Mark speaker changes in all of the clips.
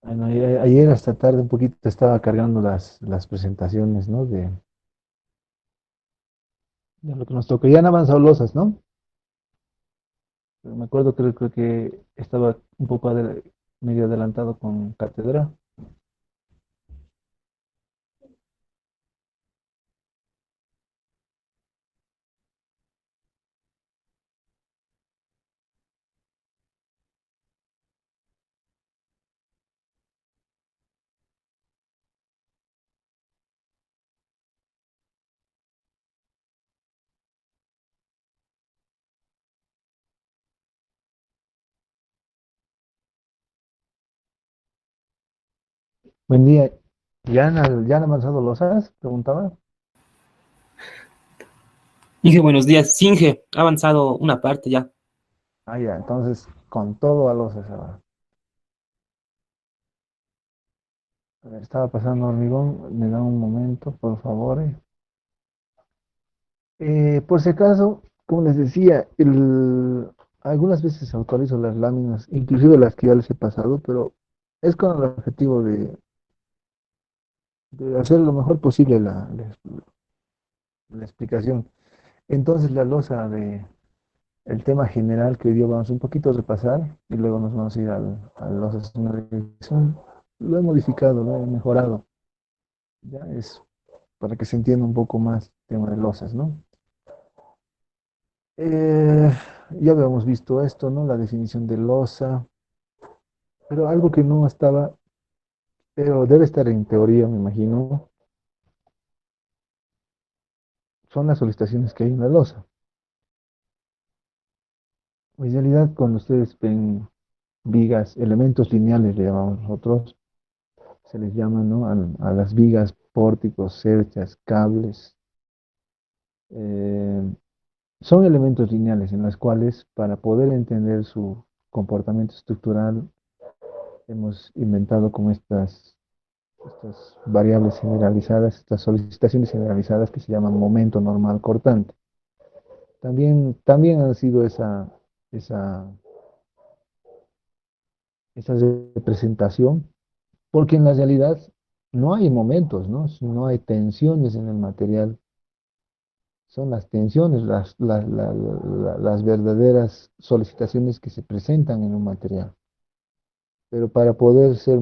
Speaker 1: Bueno, ayer hasta tarde un poquito estaba cargando las presentaciones, ¿no? De lo que nos tocó. Ya han avanzado losas, ¿no? Pero me acuerdo que creo que estaba un poco medio adelantado con cátedra. Buen día. ¿Ya han avanzado losas? Preguntaba.
Speaker 2: Inge, buenos días. Sí, Inge, ha avanzado una parte ya.
Speaker 1: Ah, ya, entonces con todo a losas ahora. A ver, estaba pasando hormigón, me da un momento, por favor. Por si acaso, como les decía, algunas veces actualizo las láminas, inclusive las que ya les he pasado, pero es con el objetivo de hacer lo mejor posible la explicación. Entonces, la losa de el tema general que hoy día vamos un poquito a repasar y luego nos vamos a ir a losas de una revisión. Lo he modificado, lo he mejorado. Ya es para que se entienda un poco más el tema de losas, ¿no? Eh, ya habíamos visto esto, ¿no? La definición de losa, pero algo que no estaba, pero debe estar en teoría, me imagino, son las solicitaciones que hay en la losa. En realidad, cuando ustedes ven vigas, elementos lineales, le llamamos nosotros, se les llama, ¿no? A las vigas, pórticos, cerchas, cables. eh, Son elementos lineales en los cuales, para poder entender su comportamiento estructural, hemos inventado como estas variables generalizadas, estas solicitaciones generalizadas que se llaman momento normal cortante. También ha sido esa, esa representación, porque en la realidad no hay momentos, ¿no? No hay tensiones en el material, son las tensiones, las verdaderas solicitaciones que se presentan en un material. Pero para poder ser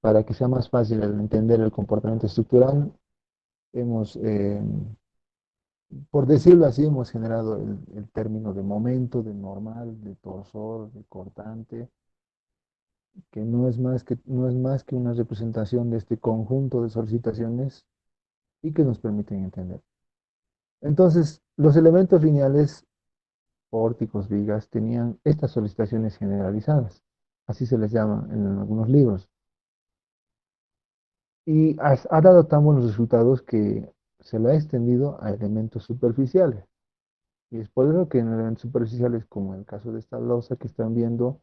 Speaker 1: para que sea más fácil el entender el comportamiento estructural, hemos, por decirlo así, hemos generado el término de momento, de normal, de torsor, de cortante, que no es más que una representación de este conjunto de solicitaciones y que nos permiten entender. Entonces, los elementos lineales, pórticos, vigas, tenían estas solicitaciones generalizadas, así se les llama en algunos libros, y ha dado tan buenos resultados que se lo ha extendido a elementos superficiales. Y es por eso que en elementos superficiales, como en el caso de esta losa que están viendo,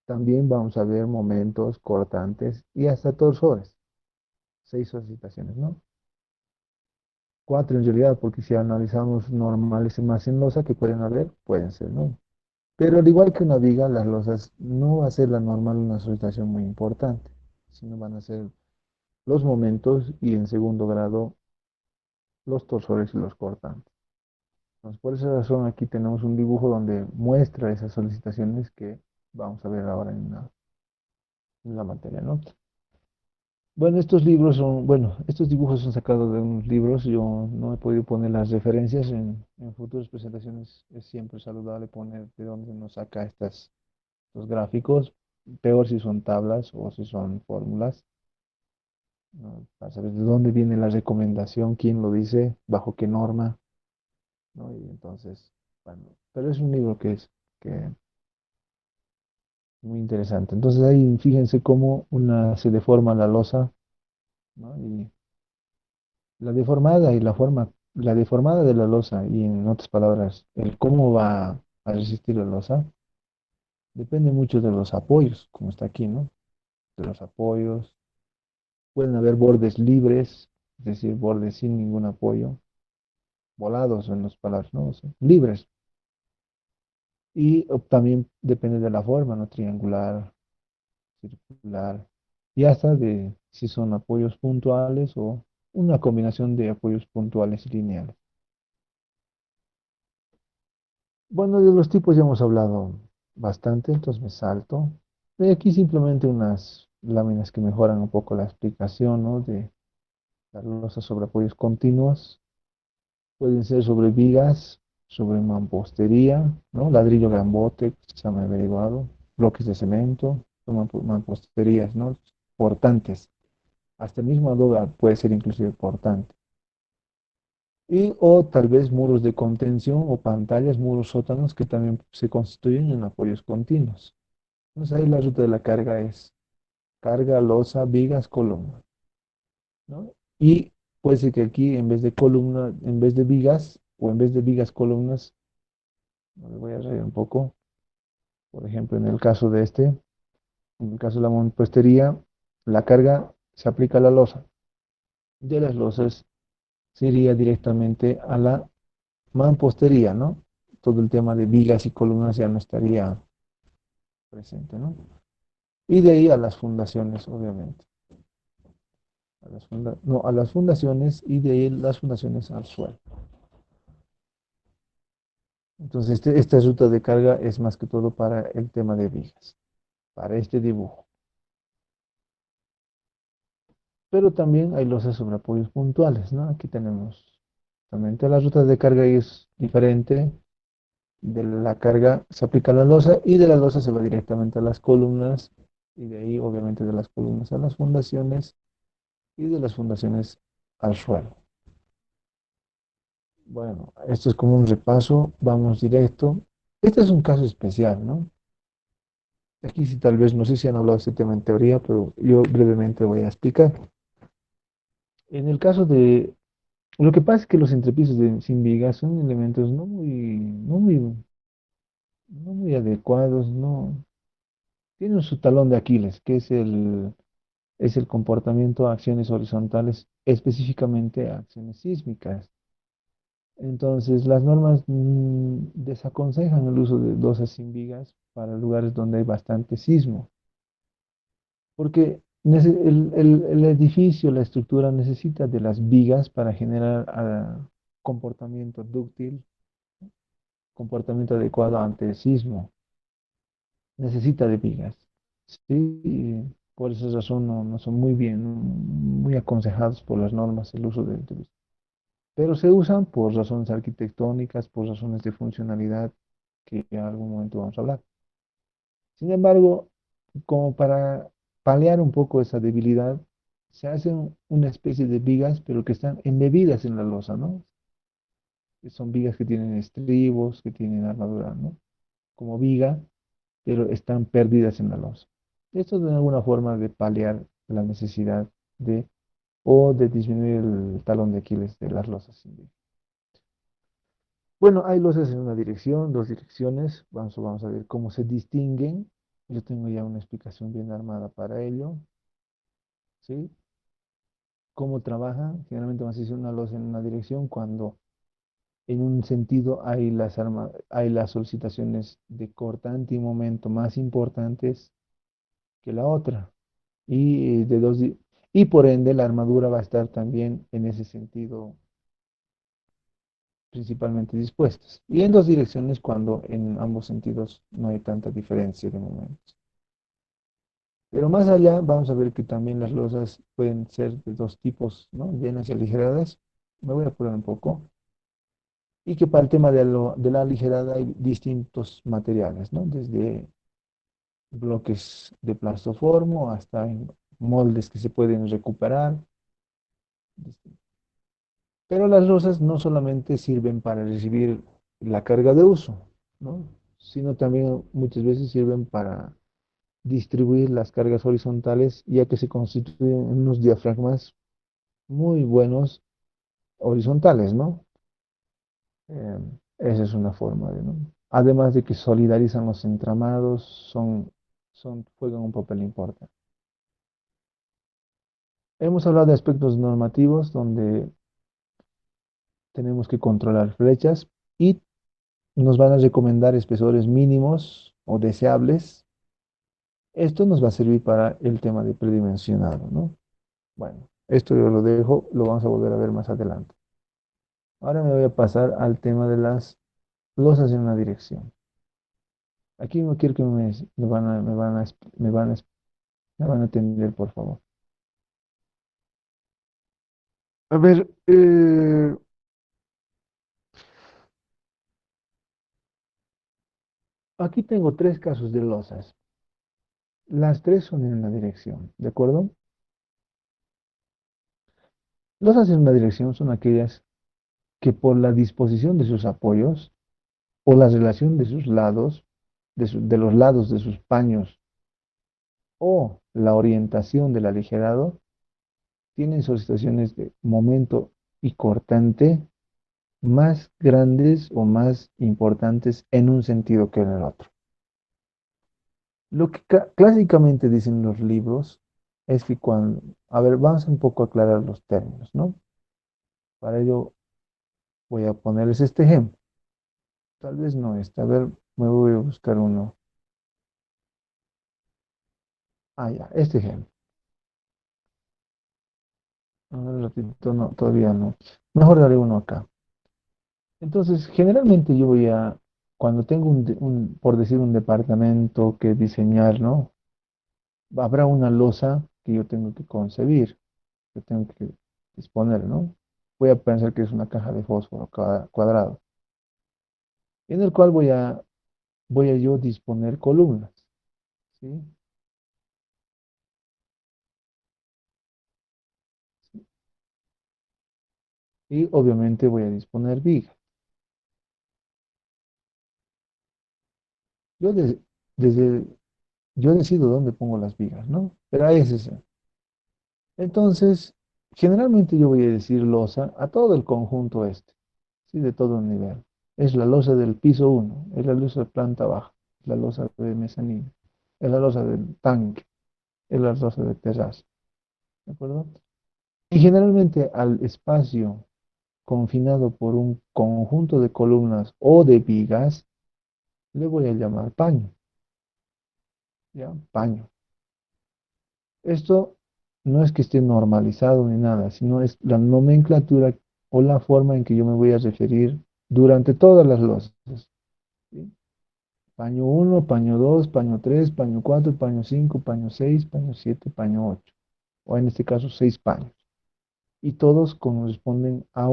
Speaker 1: también vamos a ver momentos cortantes y hasta torsores. 6 solicitaciones, ¿no? 4 en realidad, porque si analizamos normales más en losa que pueden haber, pueden ser, ¿no? Pero al igual que una viga, las losas no va a ser la normal una solicitación muy importante, sino van a ser los momentos y en segundo grado los torsores y los cortantes. Entonces, por esa razón aquí tenemos un dibujo donde muestra esas solicitaciones que vamos a ver ahora en la materia, ¿no? Bueno, estos dibujos son sacados de unos libros. Yo no he podido poner las referencias en futuras presentaciones. Es siempre saludable poner de dónde nos saca estos gráficos. Peor si son tablas o si son fórmulas, ¿no? Para saber de dónde viene la recomendación, quién lo dice, bajo qué norma, ¿no? Y entonces, bueno, pero es un libro que muy interesante. Entonces ahí fíjense cómo se deforma la losa, ¿no? Y la deformada de la losa, y en otras palabras, el cómo va a resistir la losa, depende mucho de los apoyos, como está aquí, ¿no? De los apoyos. Pueden haber bordes libres, es decir, bordes sin ningún apoyo, volados en las palabras, ¿no? O sea, libres. Y también depende de la forma, ¿no? Triangular, circular, y hasta de si son apoyos puntuales o una combinación de apoyos puntuales y lineales. Bueno, de los tipos ya hemos hablado bastante, entonces me salto. Y aquí simplemente unas láminas que mejoran un poco la explicación, ¿no? De las losas sobre apoyos continuos. Pueden ser sobre vigas, sobre mampostería, ¿no? Ladrillo grambote, que se llama averiguado, bloques de cemento, son mamposterías, ¿no? Portantes. Hasta el mismo adobe puede ser inclusive portante. Y o tal vez muros de contención o pantallas, muros sótanos que también se constituyen en apoyos continuos. Entonces ahí la ruta de la carga es carga, losa, vigas, columna, ¿no? Y puede ser que aquí en vez de columna, en vez de vigas o en vez de vigas, columnas, no le voy a rayar un poco. Por ejemplo, en el caso de este, en el caso de la mampostería, la carga se aplica a la losa. De las losas se iría directamente a la mampostería, ¿no? Todo el tema de vigas y columnas ya no estaría presente, ¿no? Y de ahí a las fundaciones, obviamente. No, a las fundaciones y de ahí las fundaciones al suelo. Entonces, esta ruta de carga es más que todo para el tema de vigas, para este dibujo. Pero también hay losas sobre apoyos puntuales, ¿no? Aquí tenemos realmente la ruta de carga es diferente. De la carga se aplica a la losa y de la losa se va directamente a las columnas y de ahí obviamente de las columnas a las fundaciones y de las fundaciones al suelo. Bueno, esto es como un repaso, vamos directo. Este es un caso especial, ¿no? Aquí sí tal vez no sé si han hablado de este tema en teoría, pero yo brevemente voy a explicar. En el caso de, lo que pasa es que los entrepisos sin vigas son elementos no muy adecuados, no. Tienen su talón de Aquiles, que es el comportamiento a acciones horizontales, específicamente a acciones sísmicas. Entonces, las normas desaconsejan el uso de losas sin vigas para lugares donde hay bastante sismo, porque el edificio, la estructura necesita de las vigas para generar comportamiento dúctil, comportamiento adecuado ante el sismo. Necesita de vigas. Sí, y por esa razón no son muy bien, muy aconsejados por las normas el uso de pero se usan por razones arquitectónicas, por razones de funcionalidad, que en algún momento vamos a hablar. Sin embargo, como para paliar un poco esa debilidad, se hacen una especie de vigas, pero que están embebidas en la losa, ¿no? Que son vigas que tienen estribos, que tienen armadura, ¿no? Como viga, pero están perdidas en la losa. Esto es de alguna forma de paliar la necesidad de o de disminuir el talón de Aquiles de las losas indígenas. Bueno, hay losas en una dirección, dos direcciones. Vamos a ver cómo se distinguen. Yo tengo ya una explicación bien armada para ello. ¿Sí? ¿Cómo trabaja? Generalmente vamos a decir una losa en una dirección cuando en un sentido hay hay las solicitaciones de cortante y momento más importantes que la otra. Y, y por ende la armadura va a estar también en ese sentido principalmente dispuestas. Y en dos direcciones cuando en ambos sentidos no hay tanta diferencia de momentos. Pero más allá vamos a ver que también las losas pueden ser de dos tipos, ¿no? Llenas y aligeradas. Me voy a apurar un poco. Y que para el tema de la aligerada hay distintos materiales, ¿no? Desde bloques de plastoformo hasta moldes que se pueden recuperar. Pero las losas no solamente sirven para recibir la carga de uso, ¿no? Sino también muchas veces sirven para distribuir las cargas horizontales, ya que se constituyen en unos diafragmas muy buenos horizontales, ¿no? Eh, Esa es una forma de, ¿no? Además de que solidarizan los entramados, juegan un papel importante. Hemos hablado de aspectos normativos donde tenemos que controlar flechas y nos van a recomendar espesores mínimos o deseables Esto nos va a servir para el tema de predimensionado, ¿no? Bueno, esto yo lo dejo, lo vamos a volver a ver más adelante. Ahora me voy a pasar al tema de las losas en una dirección. Aquí no quiero que me van a, me van a, me van a, me van a atender, por favor. A ver, aquí tengo tres casos de losas. Las tres son en una dirección, ¿de acuerdo? Losas en una dirección son aquellas que por la disposición de sus apoyos o la relación de sus lados, de los lados de sus paños o la orientación del aligerado, tienen situaciones de momento y cortante más grandes o más importantes en un sentido que en el otro. Lo que clásicamente dicen los libros es que cuando, a ver, vamos un poco a aclarar los términos, ¿no? Para ello voy a ponerles este ejemplo. Tal vez no este, a ver, me voy a buscar uno. Ah, ya, este ejemplo. A ver, un ratito, no, todavía no. Mejor daré uno acá. Entonces, generalmente yo voy a, cuando tengo por decir, un departamento que diseñar, ¿no? Habrá una losa que yo tengo que concebir, que tengo que disponer, ¿no? Voy a pensar que es una caja de fósforo cuadrado, en el cual voy a yo disponer columnas, ¿sí? Y obviamente voy a disponer vigas. Yo desde, yo decido dónde pongo las vigas, ¿no? Pero ahí es eso. Entonces, generalmente yo voy a decir losa a todo el conjunto este, ¿sí? De todo el nivel. Es la losa del piso uno, es la losa de planta baja, es la losa de mezanino, es la losa del tanque, es la losa de terraza, ¿de acuerdo? Y generalmente al espacio confinado por un conjunto de columnas o de vigas, le voy a llamar paño, ¿ya? Paño. Esto no es que esté normalizado ni nada, sino es la nomenclatura o la forma en que yo me voy a referir durante todas las losas, ¿sí? Paño uno, paño 2, paño 3, paño 4, paño 5, paño 6, paño 7, paño 8, o en este caso 6 paños. Y todos corresponden a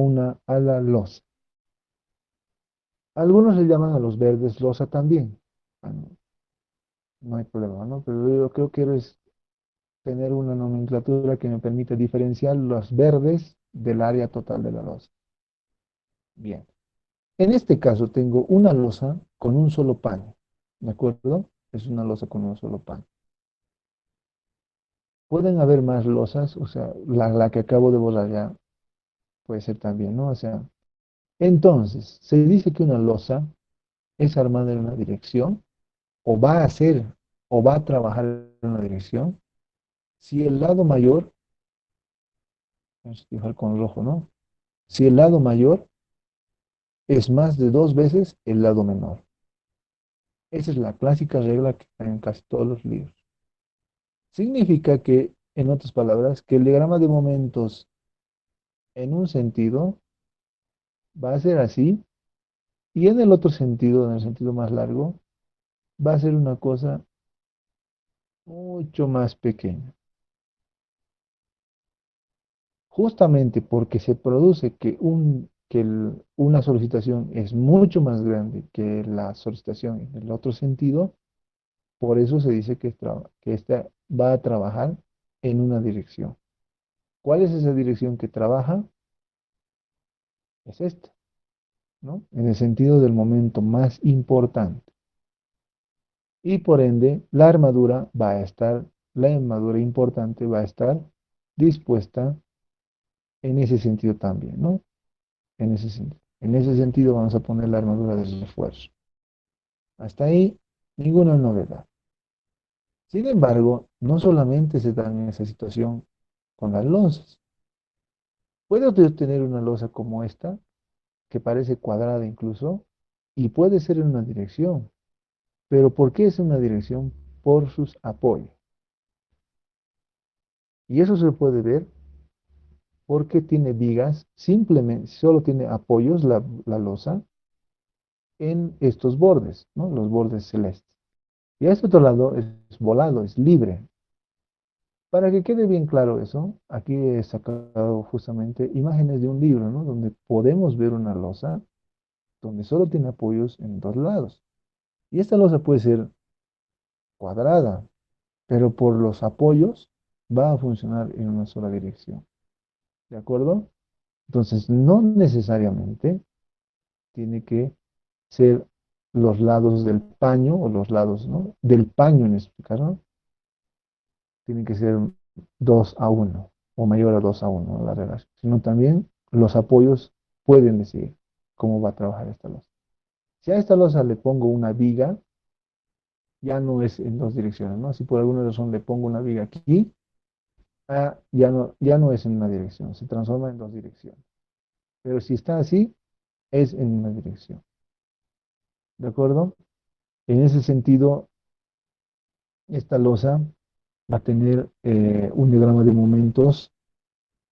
Speaker 1: la losa. Algunos le llaman a los verdes losa también. Ah, no, no hay problema, ¿no? Pero yo creo que es tener una nomenclatura que me permite diferenciar los verdes del área total de la losa. Bien. En este caso tengo una losa con un solo paño. ¿De acuerdo? Es una losa con un solo paño. Pueden haber más losas, o sea, la que acabo de borrar ya puede ser también, ¿no? O sea, entonces, se dice que una losa es armada en una dirección, o va a ser, o va a trabajar en una dirección, si el lado mayor, vamos a dibujar con rojo, ¿no? Si el lado mayor es más de dos veces el lado menor. Esa es la clásica regla que está en casi todos los libros. Significa que, en otras palabras, que el diagrama de momentos en un sentido va a ser así y en el otro sentido, en el sentido más largo, va a ser una cosa mucho más pequeña. Justamente porque se produce una solicitación es mucho más grande que la solicitación en el otro sentido, por eso se dice que esta va a trabajar en una dirección. ¿Cuál es esa dirección que trabaja? Es esta, ¿no? En el sentido del momento más importante. Y por ende, la armadura importante va a estar dispuesta en ese sentido también, ¿no? En ese sentido. En ese sentido vamos a poner la armadura de refuerzo. Hasta ahí, ninguna novedad. Sin embargo, no solamente se da en esa situación con las losas. Puede usted tener una losa como esta, que parece cuadrada incluso, y puede ser en una dirección. Pero ¿por qué es una dirección? por sus apoyos. Y eso se puede ver porque tiene vigas, simplemente, solo tiene apoyos la losa en estos bordes, ¿no? Los bordes celestes. Y a este otro lado es volado, es libre. Para que quede bien claro eso, aquí he sacado justamente imágenes de un libro, ¿no? Donde podemos ver una losa donde solo tiene apoyos en dos lados. Y esta losa puede ser cuadrada, pero por los apoyos va a funcionar en una sola dirección. ¿De acuerdo? Entonces, no necesariamente tiene que ser los lados del paño o los lados, ¿no? Del paño en este caso, tiene que ser 2 a uno o mayor a 2 a uno la relación, sino también los apoyos pueden decidir cómo va a trabajar esta losa. Si a esta losa le pongo una viga, ya no es en dos direcciones, ¿no? Si por alguna razón le pongo una viga aquí, ya no es en una dirección, se transforma en dos direcciones. Pero si está así, es en una dirección. ¿De acuerdo? En ese sentido, esta losa va a tener un diagrama de momentos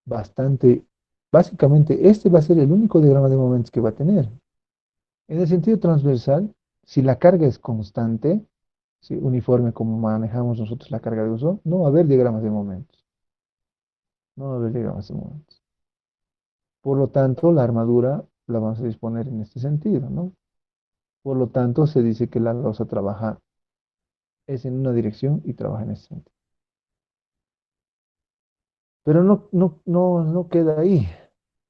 Speaker 1: bastante, básicamente este va a ser el único diagrama de momentos que va a tener. En el sentido transversal, si la carga es constante, ¿sí? Uniforme como manejamos nosotros la carga de uso, no va a haber diagramas de momentos. No va a haber diagramas de momentos. Por lo tanto, la armadura la vamos a disponer en este sentido, ¿no? Por lo tanto, se dice que la losa trabaja es en una dirección y trabaja en este sentido. Pero no queda ahí.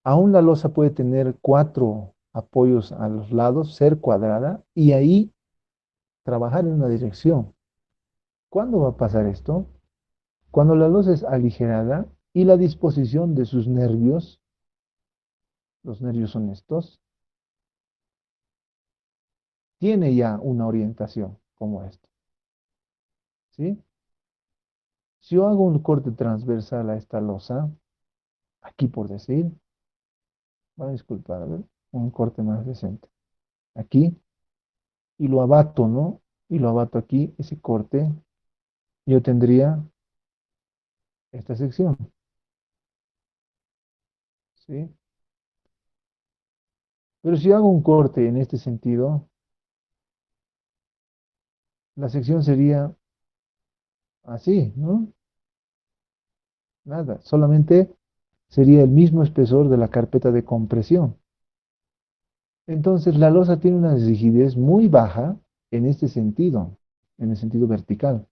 Speaker 1: Aún la losa puede tener cuatro apoyos a los lados, ser cuadrada y ahí trabajar en una dirección. ¿Cuándo va a pasar esto? Cuando la losa es aligerada y la disposición de sus nervios, los nervios son estos, tiene ya una orientación como esta. ¿Sí? Si yo hago un corte transversal a esta losa, aquí por decir, va a disculpar, a ver, un corte más decente. Aquí, y lo abato, ¿no? Y lo abato aquí, ese corte, yo tendría esta sección, ¿sí? Pero si hago un corte en este sentido, la sección sería así, ¿no? Nada, solamente sería el mismo espesor de la carpeta de compresión. Entonces la losa tiene una rigidez muy baja en este sentido, en el sentido vertical,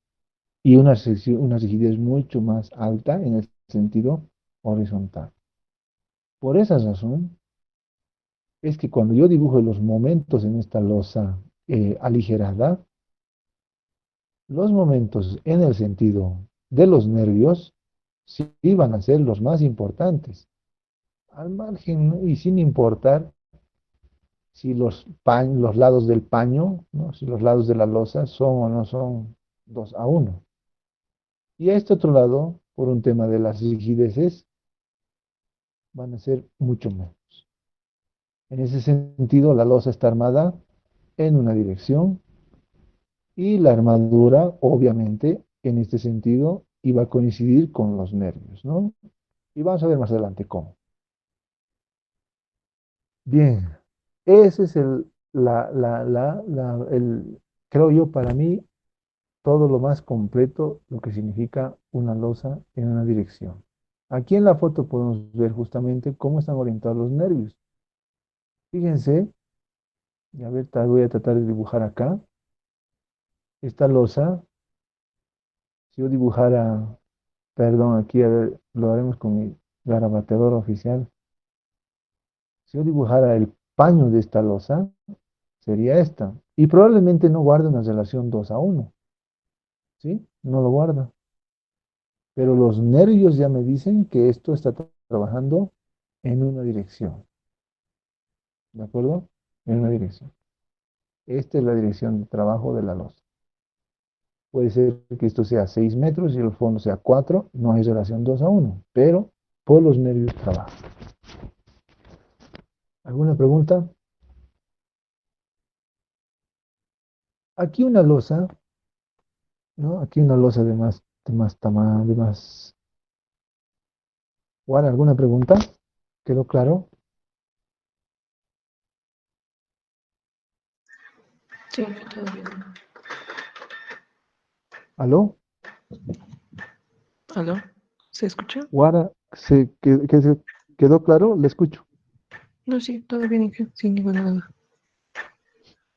Speaker 1: y una rigidez mucho más alta en el sentido horizontal. Por esa razón es que cuando yo dibujo los momentos en esta losa aligerada, los momentos en el sentido de los nervios sí van a ser los más importantes, al margen, ¿no? Y sin importar si los lados del paño, ¿no? Si los lados de la losa son o no son 2 a uno. Y a este otro lado, por un tema de las rigideces, van a ser mucho menos. En ese sentido, la losa está armada en una dirección y la armadura, obviamente, en este sentido, iba a coincidir con los nervios, ¿no? Y vamos a ver más adelante cómo. Bien, ese es creo yo, para mí, todo lo más completo, lo que significa una losa en una dirección. Aquí en la foto podemos ver justamente cómo están orientados los nervios. Fíjense, y a ver, voy a tratar de dibujar acá. Esta losa, si yo dibujara, perdón, aquí a ver, lo haremos con mi garabateador oficial. Si yo dibujara el paño de esta losa, sería esta. Y probablemente no guarde una relación 2 a uno, ¿sí? No lo guarda. Pero los nervios ya me dicen que esto está trabajando en una dirección, ¿de acuerdo? En una dirección. Esta es la dirección de trabajo de la losa. Puede ser que esto sea 6 metros y el fondo sea 4, no hay relación 2 a uno, pero por los nervios trabaja. ¿Alguna pregunta? Aquí una losa ¿no? Aquí una losa de más tamaño, de más... Juan, ¿alguna pregunta? ¿Quedó claro?
Speaker 3: Sí, todo bien.
Speaker 1: ¿Aló?
Speaker 3: ¿Aló? ¿Se escucha?
Speaker 1: Guara, ¿se quedó claro? Le escucho.
Speaker 3: No, sí, todo bien, Inge, sin ninguna duda.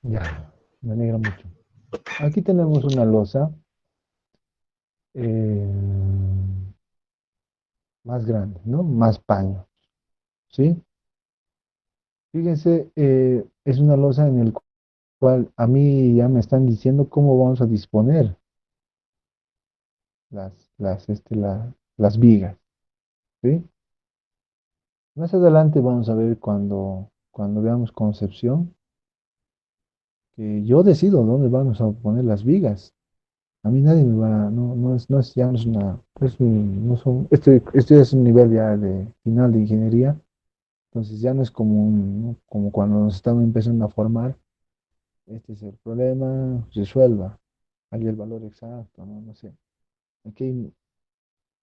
Speaker 1: Ya, me alegra mucho. Aquí tenemos una losa más grande, ¿no? Más paño, ¿sí? Fíjense, es una losa en el cual a mí ya me están diciendo cómo vamos a disponer las vigas, ¿sí? Más adelante vamos a ver cuando veamos concepción, que yo decido dónde vamos a poner las vigas. A mí nadie me va, ya no es una, no son, este es un nivel ya de final de ingeniería, entonces ya no es como ¿no? Como cuando nos estamos empezando a formar, este es el problema, resuelva, hay el valor exacto, ¿no? No sé. Aquí,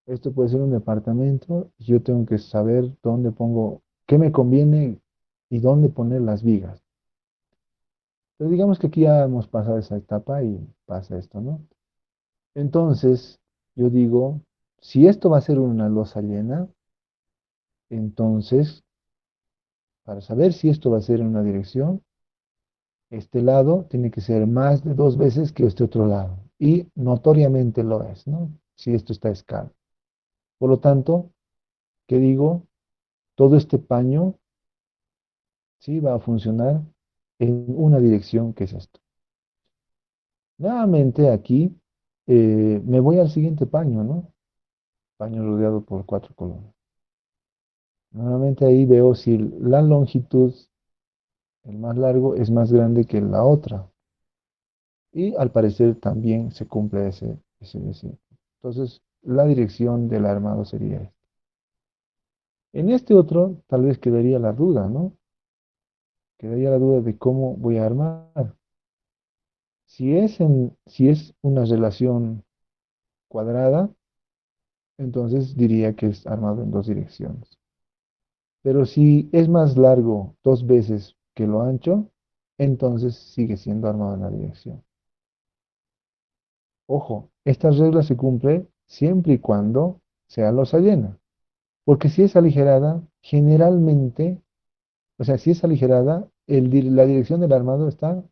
Speaker 1: esto puede ser un departamento, y yo tengo que saber dónde pongo, qué me conviene y dónde poner las vigas. Pero digamos que aquí ya hemos pasado esa etapa y pasa esto, ¿no? Entonces, yo digo, si esto va a ser una losa llena, entonces, para saber si esto va a ser en una dirección, este lado tiene que ser más de dos veces que este otro lado. Y notoriamente lo es, ¿no? Si esto está a escala. Por lo tanto, ¿qué digo? Todo este paño, sí, va a funcionar en una dirección que es esto. Nuevamente aquí, me voy al siguiente paño, ¿no? Paño rodeado por cuatro columnas. Nuevamente ahí veo si la longitud, el más largo, es más grande que la otra. Y al parecer también se cumple ese. Entonces, la dirección del armado sería esta. En este otro, tal vez quedaría la duda, ¿no? Quedaría la duda de cómo voy a armar. Si es una relación cuadrada, entonces diría que es armado en dos direcciones. Pero si es más largo dos veces que lo ancho, entonces sigue siendo armado en la dirección. Ojo, esta regla se cumple siempre y cuando sea losa llena, porque si es aligerada, generalmente, o sea, si es aligerada, la dirección del armado está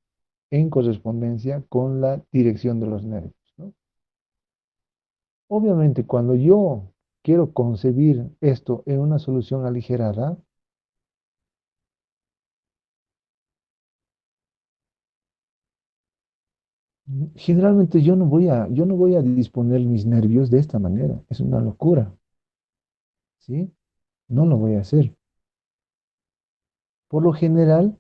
Speaker 1: en correspondencia con la dirección de los nervios, ¿no? Obviamente, cuando yo quiero concebir esto en una solución aligerada, generalmente yo no voy a disponer mis nervios de esta manera. Es una locura, ¿sí? No lo voy a hacer. Por lo general,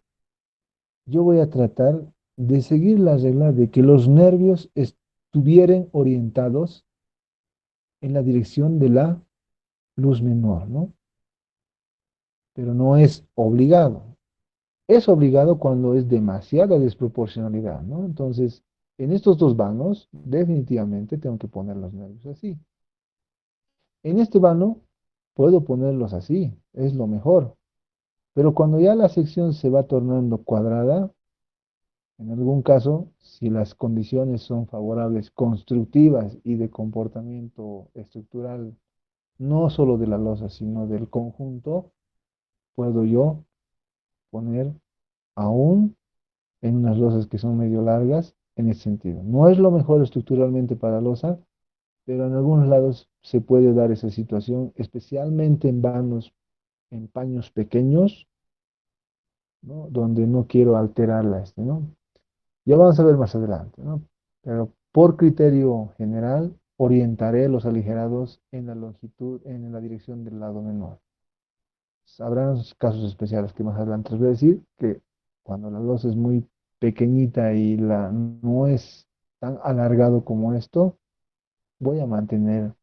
Speaker 1: yo voy a tratar de seguir la regla de que los nervios estuvieran orientados en la dirección de la luz menor, ¿no? Pero no es obligado. Es obligado cuando es demasiada desproporcionalidad, ¿no? Entonces, en estos dos vanos, definitivamente tengo que poner los nervios así. En este vano, puedo ponerlos así, es lo mejor. Pero cuando ya la sección se va tornando cuadrada, en algún caso, si las condiciones son favorables, constructivas y de comportamiento estructural, no solo de la losa, sino del conjunto, puedo yo poner aún en unas losas que son medio largas en ese sentido. No es lo mejor estructuralmente para losa, pero en algunos lados se puede dar esa situación, especialmente en vanos, en paños pequeños, ¿no? Donde no quiero alterarla, ¿no? Ya vamos a ver más adelante, ¿no? Pero por criterio general, orientaré los aligerados en la longitud, en la dirección del lado menor. Habrá casos especiales que más adelante les voy a decir que cuando la losa es muy pequeñita y no es tan alargado como esto, voy a mantener,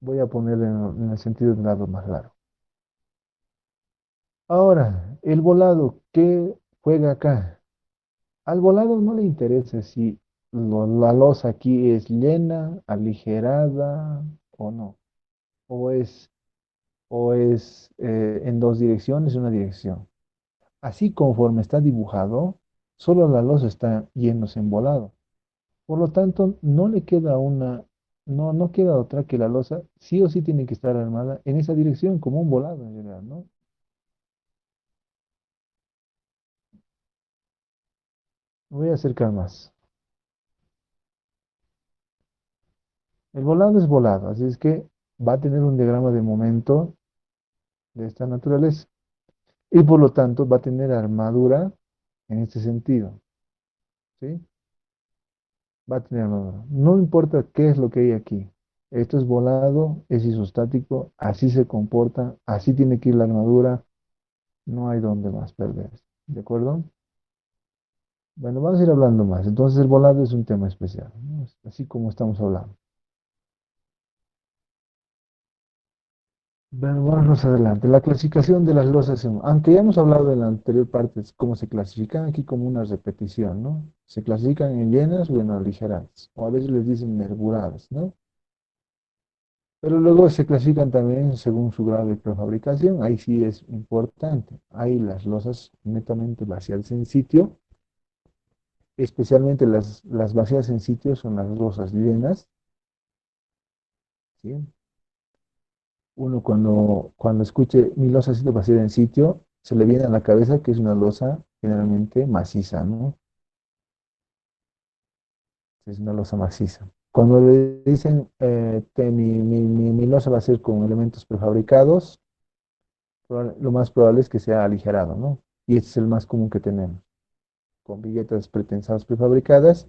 Speaker 1: voy a poner en el sentido del lado más largo. Ahora, el volado, ¿qué juega acá? Al volado no le interesa si la losa aquí es llena, aligerada o no, o es, o es en dos direcciones, una dirección. Así conforme está dibujado, solo la losa está yéndose en volado. Por lo tanto, no queda otra que la losa sí o sí tiene que estar armada en esa dirección, como un volado en general, ¿no? Me voy a acercar más. El volado es volado, así es que va a tener un diagrama de momento de esta naturaleza y por lo tanto va a tener armadura en este sentido, ¿sí? Va a tener armadura. No importa qué es lo que hay aquí. Esto es volado, es isostático, así se comporta, así tiene que ir la armadura, no hay donde más perder. ¿De acuerdo? Bueno, vamos a ir hablando más. Entonces el volado es un tema especial, ¿no? Así como estamos hablando. Bueno, vamos adelante. La clasificación de las losas, aunque ya hemos hablado en la anterior parte de cómo se clasifican, aquí como una repetición, ¿no? Se clasifican en llenas o en aligeradas, o a veces les dicen nervuradas, ¿no? Pero luego se clasifican también según su grado de prefabricación, ahí sí es importante. Hay las losas netamente vaciadas en sitio, especialmente las vacías en sitio son las losas llenas, ¿sí? Uno cuando escuche mi losa ha sido vaciada en sitio, se le viene a la cabeza que es una losa generalmente maciza, ¿no? Es una losa maciza. Cuando le dicen que mi losa va a ser con elementos prefabricados, lo más probable es que sea aligerado, ¿no? Y este es el más común que tenemos, con viguetas pretensadas prefabricadas,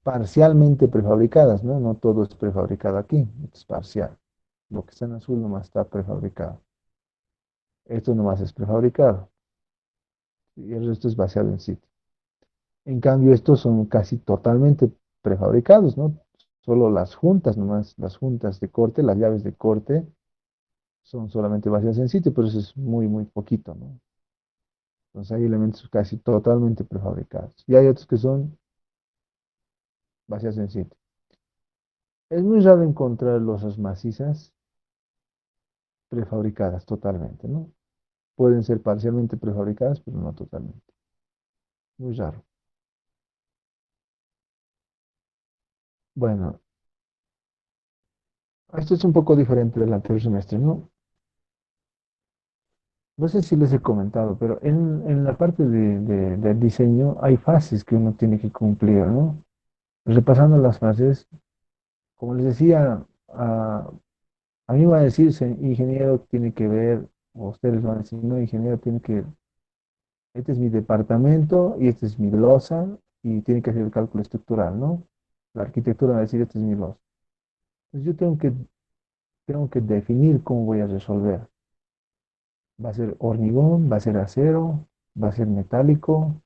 Speaker 1: parcialmente prefabricadas, ¿no? No todo es prefabricado aquí, es parcial. Lo que está en azul nomás está prefabricado. Esto nomás es prefabricado y el resto es vaciado en sitio. En cambio, estos son casi totalmente prefabricados, ¿no? Solo las juntas, nomás las juntas de corte, las llaves de corte, son solamente vacías en sitio, pero eso es muy, muy poquito, ¿no? Entonces hay elementos casi totalmente prefabricados. Y hay otros que son vacías en sitio. Es muy raro encontrar losas macizas prefabricadas totalmente, ¿no? Pueden ser parcialmente prefabricadas, pero no totalmente. Muy raro. Bueno, esto es un poco diferente del anterior semestre, ¿no? No sé si les he comentado, pero en la parte del diseño hay fases que uno tiene que cumplir, ¿no? Repasando las fases, como les decía, a mí va a decirse, ingeniero tiene que ver, o ustedes van a decir, no, ingeniero tiene que, este es mi departamento y esta es mi losa y tiene que hacer el cálculo estructural, ¿no? La arquitectura va a decir, esta es mi losa. Entonces yo tengo que definir cómo voy a resolver. ¿Va a ser hormigón? ¿Va a ser acero? ¿Va a ser metálico?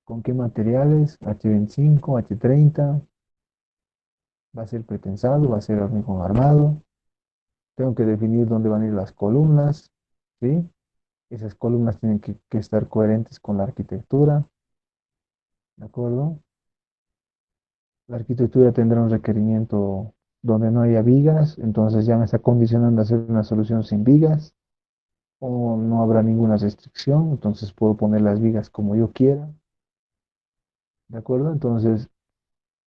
Speaker 1: ¿Con qué materiales? H25, H30, va a ser pretensado, va a ser hormigón armado. Tengo que definir dónde van a ir las columnas, ¿sí? Esas columnas tienen que estar coherentes con la arquitectura, ¿de acuerdo? La arquitectura tendrá un requerimiento donde no haya vigas, entonces ya me está condicionando a hacer una solución sin vigas, o no habrá ninguna restricción, entonces puedo poner las vigas como yo quiera, ¿de acuerdo? Entonces,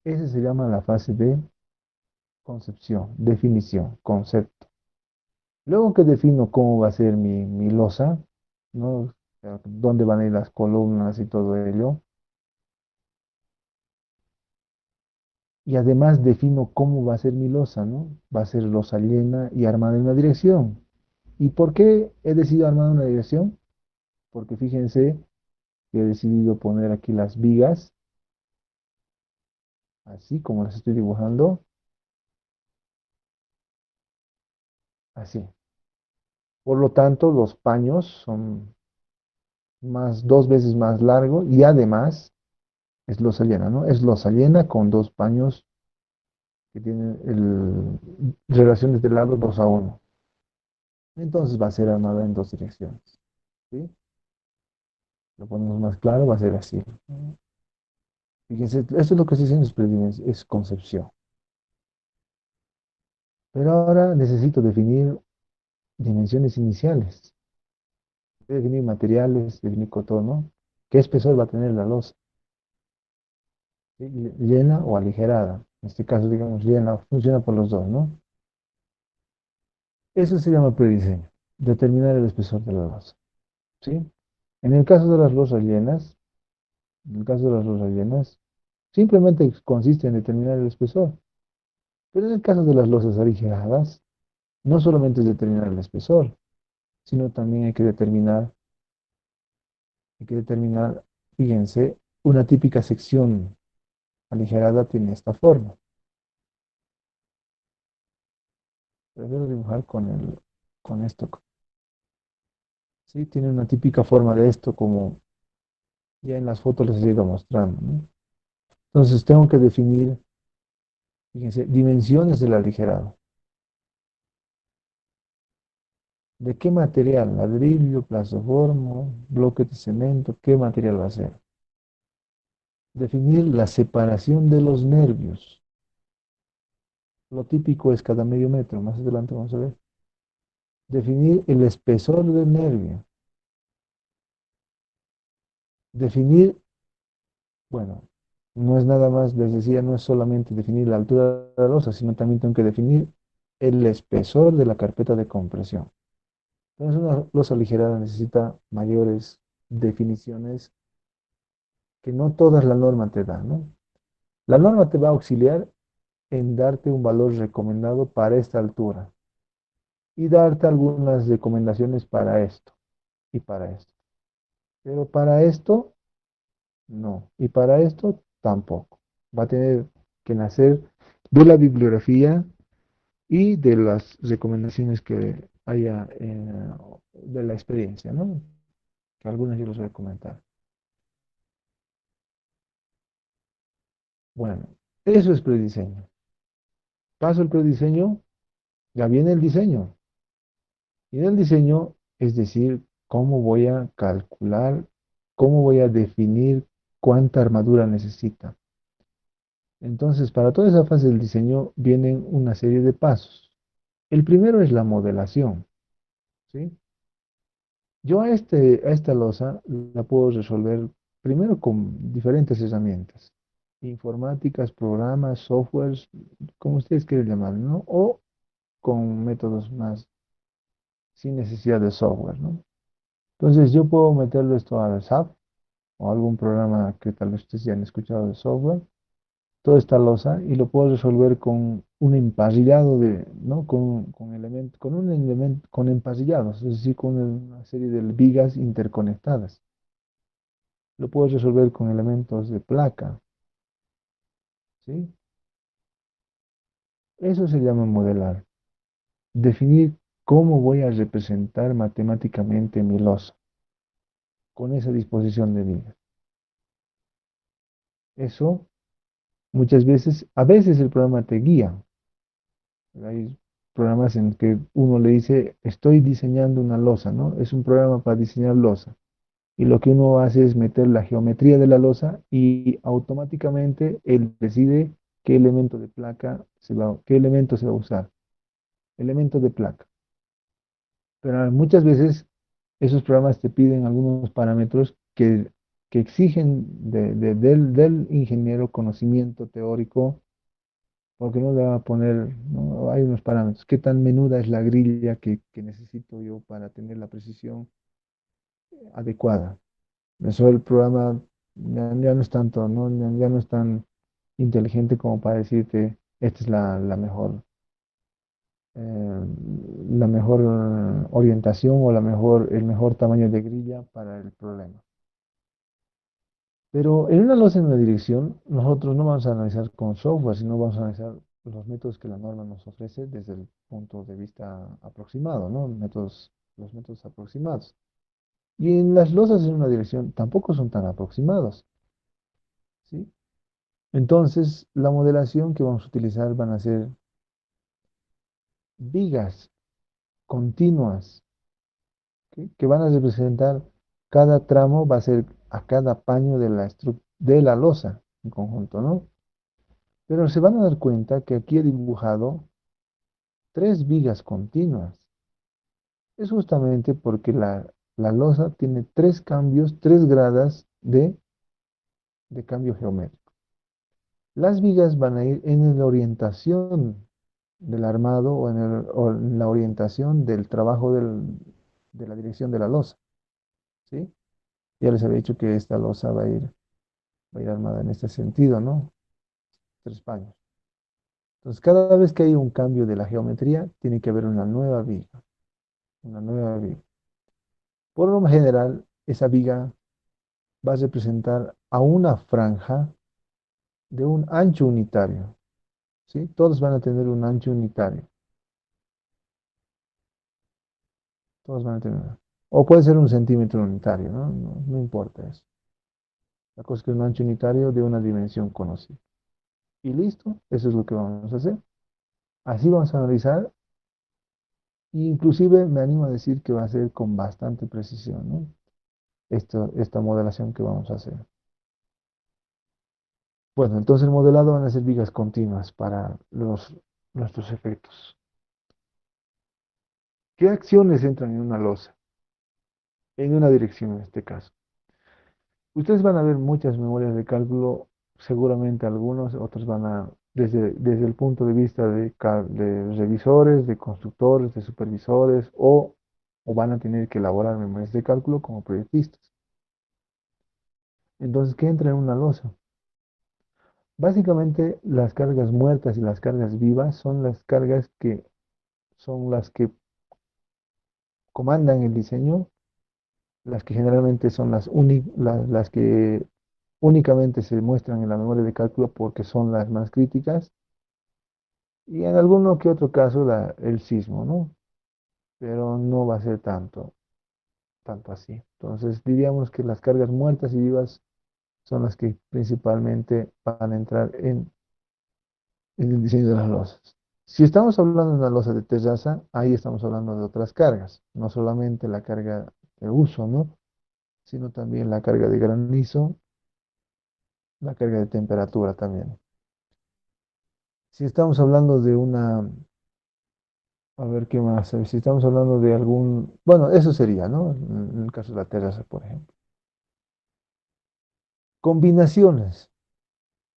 Speaker 1: ese se llama la fase de concepción, definición, concepto. Luego que defino cómo va a ser mi losa, ¿no? O sea, dónde van a ir las columnas y todo ello, y además defino cómo va a ser mi losa, ¿no? Va a ser losa llena y armada en una dirección. ¿Y por qué he decidido armar en una dirección? Porque fíjense que he decidido poner aquí las vigas, así como las estoy dibujando, así. Por lo tanto, los paños son dos veces más largos y además es losa llena, ¿no? Es losa llena con dos paños que tienen relaciones de lado 2 a 1. Entonces va a ser armada en dos direcciones, ¿sí? Lo ponemos más claro, va a ser así. Fíjense, esto es lo que se dice en es concepción. Pero ahora necesito definir dimensiones iniciales. Definir materiales, definir contorno. ¿Qué espesor va a tener la losa? ¿Sí? ¿Llena o aligerada? En este caso, digamos, llena, funciona por los dos, ¿no? Eso se llama prediseño, determinar el espesor de la losa, ¿sí? En el caso de las losas llenas, en el caso de las losas llenas, simplemente consiste en determinar el espesor. Pero en el caso de las losas aligeradas, no solamente es determinar el espesor, sino también hay que determinar, fíjense, una típica sección aligerada tiene esta forma. Prefiero dibujar con esto. Sí, tiene una típica forma de esto, como ya en las fotos les he ido mostrando, ¿no? Entonces tengo que definir, fíjense, dimensiones del aligerado. ¿De qué material? Ladrillo, plastoformo, bloque de cemento, ¿qué material va a ser? Definir la separación de los nervios. Lo típico es cada medio metro, más adelante vamos a ver. Definir el espesor del nervio. Definir, bueno, no es nada más, les decía, no es solamente definir la altura de la losa, sino también tengo que definir el espesor de la carpeta de compresión. Entonces, una losa aligerada necesita mayores definiciones que no todas la norma te da, ¿no? La norma te va a auxiliar en darte un valor recomendado para esta altura y darte algunas recomendaciones para esto y para esto. Pero para esto, no. Y para esto, tampoco. Va a tener que nacer de la bibliografía y de las recomendaciones que haya de la experiencia, ¿no? Que algunas yo les voy a comentar. Bueno, eso es prediseño. Paso el prediseño, ya viene el diseño. Y en el diseño, es decir, cómo voy a calcular, cómo voy a definir cuánta armadura necesita. Entonces, para toda esa fase del diseño vienen una serie de pasos. El primero es la modelación, ¿sí? Yo a esta losa la puedo resolver primero con diferentes herramientas, informáticas, programas, softwares, como ustedes quieran llamar, ¿no? O con métodos más sin necesidad de software, ¿no? Entonces yo puedo meterlo esto al SAP o algún programa que tal vez ustedes ya han escuchado de software, toda esta losa y lo puedo resolver con un emparrillado ¿no? Con un elemento, con empastillados, es decir, con una serie de vigas interconectadas. Lo puedo resolver con elementos de placa, ¿sí? Eso se llama modelar. Definir cómo voy a representar matemáticamente mi losa con esa disposición de vigas. Eso muchas veces, a veces el programa te guía. Hay programas en que uno le dice, estoy diseñando una losa, ¿no? Es un programa para diseñar losa. Y lo que uno hace es meter la geometría de la losa y automáticamente él decide qué elemento de placa qué elemento se va a usar. Elemento de placa. Pero muchas veces esos programas te piden algunos parámetros que exigen del ingeniero conocimiento teórico, porque no le va a poner, ¿no? Hay unos parámetros. ¿Qué tan menuda es la grilla que necesito yo para tener la precisión adecuada? Eso el programa ya no es tanto, ¿no? Ya no es tan inteligente como para decirte, esta es eh, la mejor orientación o el mejor tamaño de grilla para el problema. Pero en una losa en una dirección, nosotros no vamos a analizar con software, sino vamos a analizar los métodos que la norma nos ofrece desde el punto de vista aproximado, ¿no? Los métodos aproximados. Y en las losas en una dirección tampoco son tan aproximados, ¿sí? Entonces, la modelación que vamos a utilizar van a ser vigas continuas, ¿sí? Que van a representar cada tramo, va a ser a cada paño de la losa. en conjunto, ¿no? Pero se van a dar cuenta que aquí he dibujado tres vigas continuas. Es justamente porque la losa tiene tres cambios, tres gradas de cambio geométrico. Las vigas van a ir en la orientación del armado o en la orientación del trabajo de la dirección de la losa, ¿sí? Ya les había dicho que esta losa va a ir armada en este sentido, ¿no? Tres paños. Entonces, cada vez que hay un cambio de la geometría, tiene que haber una nueva viga, una nueva viga. Por lo general, esa viga va a representar a una franja de un ancho unitario, ¿sí? Todos van a tener un ancho unitario, todos van a tener. O puede ser un centímetro unitario, ¿no? No importa eso. La cosa es que es un ancho unitario de una dimensión conocida. Y listo, eso es lo que vamos a hacer. Así vamos a analizar, e inclusive me animo a decir que va a ser con bastante precisión, ¿no? Esta modelación que vamos a hacer. Bueno, entonces el modelado van a ser vigas continuas para nuestros efectos. ¿Qué acciones entran en una losa? En una dirección en este caso. Ustedes van a ver muchas memorias de cálculo, seguramente algunos, otros van a, desde el punto de vista de revisores, de constructores, de supervisores, o van a tener que elaborar memorias de cálculo como proyectistas. Entonces, ¿qué entra en una losa? Básicamente, las cargas muertas y las cargas vivas son las que comandan el diseño, las que generalmente son las que únicamente se muestran en la memoria de cálculo porque son las más críticas, y en alguno que otro caso el sismo, ¿no? Pero no va a ser tanto así. Entonces diríamos que las cargas muertas y vivas son las que principalmente van a entrar en el diseño de las losas. Si estamos hablando de una losa de terraza, ahí estamos hablando de otras cargas, no solamente la carga de uso, ¿no? Sino también la carga de granizo, la carga de temperatura también. Si estamos hablando de a ver qué más, si estamos hablando de bueno, eso sería, ¿no? En el caso de la terraza, por ejemplo. Combinaciones.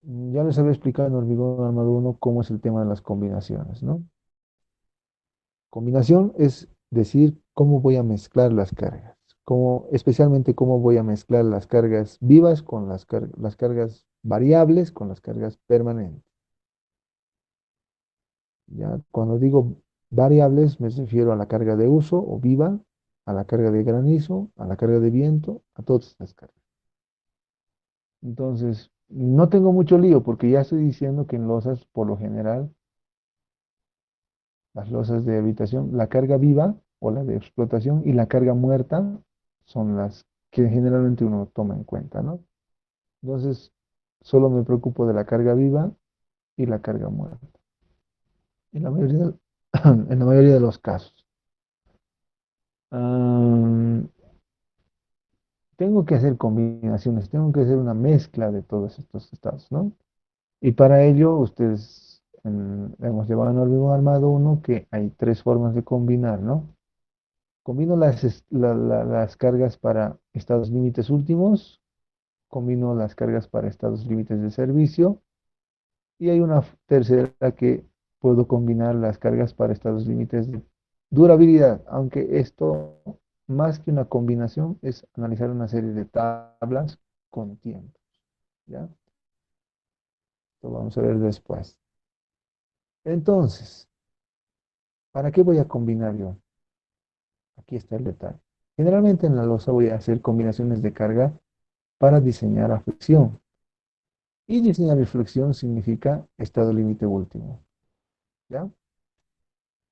Speaker 1: Ya les había explicado en Hormigón Armado 1 cómo es el tema de las combinaciones, ¿no? Combinación es decir cómo voy a mezclar las cargas, especialmente cómo voy a mezclar las cargas vivas con las cargas variables con las cargas permanentes. ¿Ya? Cuando digo variables me refiero a la carga de uso o viva, a la carga de granizo, a la carga de viento, a todas estas cargas. Entonces, no tengo mucho lío porque ya estoy diciendo que en losas, por lo general, las losas de habitación, la carga viva o la de explotación y la carga muerta son las que generalmente uno toma en cuenta, ¿no? Entonces, solo me preocupo de la carga viva y la carga muerta. En la mayoría de, en la mayoría de los casos. Ah, tengo que hacer combinaciones, tengo que hacer una mezcla de todos estos estados, ¿no? Y para ello, ustedes hemos llevado en Hormigón Armado 1 que hay tres formas de combinar, ¿no? Combino las cargas para estados límites últimos, combino las cargas para estados límites de servicio, y hay una tercera que puedo combinar las cargas para estados límites de durabilidad, aunque esto, más que una combinación, es analizar una serie de tablas con tiempos, ¿ya? Lo vamos a ver después. Entonces, ¿para qué voy a combinar yo? Aquí está el detalle. Generalmente en la losa voy a hacer combinaciones de carga para diseñar a flexión. Y diseñar a flexión significa estado límite último, ¿ya?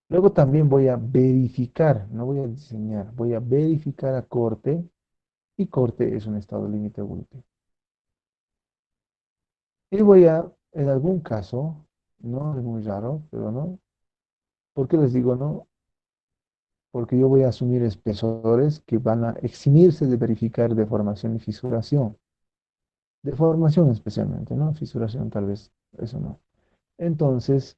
Speaker 1: Luego también voy a verificar, no voy a diseñar, voy a verificar a corte, y corte es un estado límite último. Y en algún caso, no es muy raro, pero no. ¿Por qué les digo no? Porque yo voy a asumir espesores que van a eximirse de verificar deformación y fisuración. Deformación especialmente, ¿no? Fisuración tal vez, eso no. Entonces,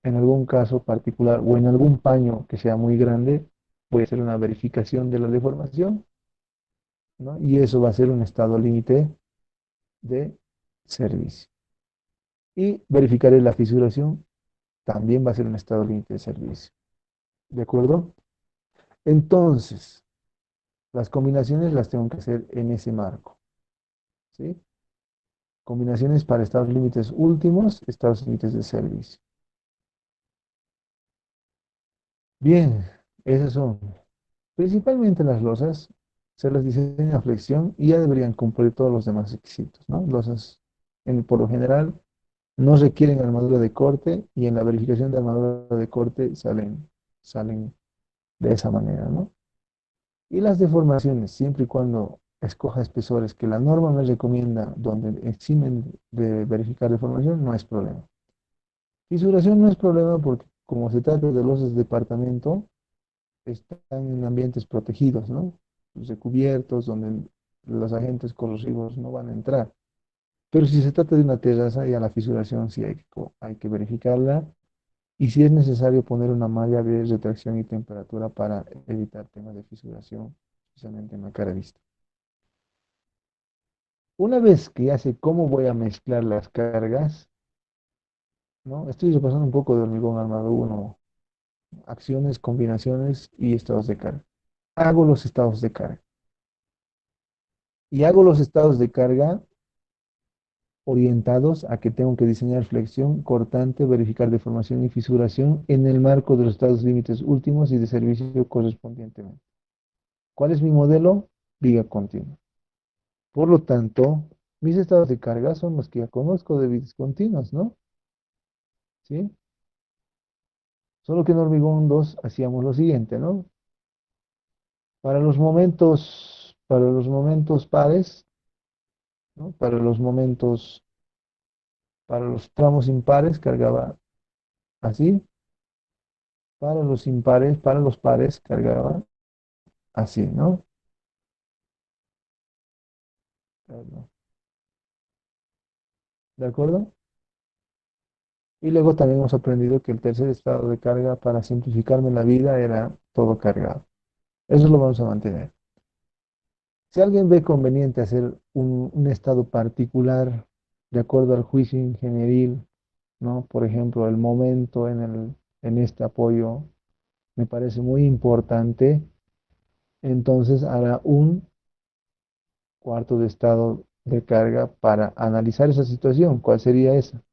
Speaker 1: en algún caso particular o en algún paño que sea muy grande, voy a hacer una verificación de la deformación, ¿no? Y eso va a ser un estado límite de servicio. Y verificaré la fisuración, también va a ser un estado límite de servicio. ¿De acuerdo? Entonces, las combinaciones las tengo que hacer en ese marco, ¿sí? Combinaciones para estados límites últimos, estados límites de servicio. Bien, esas son. Principalmente las losas se las diseña a flexión y ya deberían cumplir todos los demás requisitos, ¿no? Losas, por lo general, no requieren armadura de corte y en la verificación de armadura de corte salen de esa manera, ¿no? Y las deformaciones, siempre y cuando escoja espesores que la norma me recomienda donde eximen de verificar deformación, no es problema. Fisuración no es problema porque como se trata de losas de departamento, están en ambientes protegidos, ¿no? Recubiertos, donde los agentes corrosivos no van a entrar. Pero si se trata de una terraza, ya la fisuración sí hay que verificarla y si es necesario poner una malla de retracción y temperatura para evitar temas de fisuración, especialmente en la cara vista. Una vez que ya sé cómo voy a mezclar las cargas, ¿no? Estoy repasando un poco de hormigón armado uno, acciones, combinaciones y estados de carga. Hago los estados de carga. Y hago los estados de carga orientados a que tengo que diseñar flexión, cortante, verificar deformación y fisuración en el marco de los estados límites últimos y de servicio correspondientemente. ¿Cuál es mi modelo? Viga continua. Por lo tanto, mis estados de carga son los que ya conozco de vigas continuas, ¿no? ¿Sí? Solo que en hormigón 2 hacíamos lo siguiente, ¿no? Para los momentos pares, ¿no? Para los tramos impares cargaba así, para los impares, para los pares cargaba así, ¿no? ¿De acuerdo? Y luego también hemos aprendido que el tercer estado de carga para simplificarme la vida era todo cargado. Eso lo vamos a mantener. Si alguien ve conveniente hacer un estado particular de acuerdo al juicio ingenieril, ¿no? Por ejemplo, el momento en este apoyo me parece muy importante, entonces hará un cuarto de estado de carga para analizar esa situación. ¿Cuál sería esa?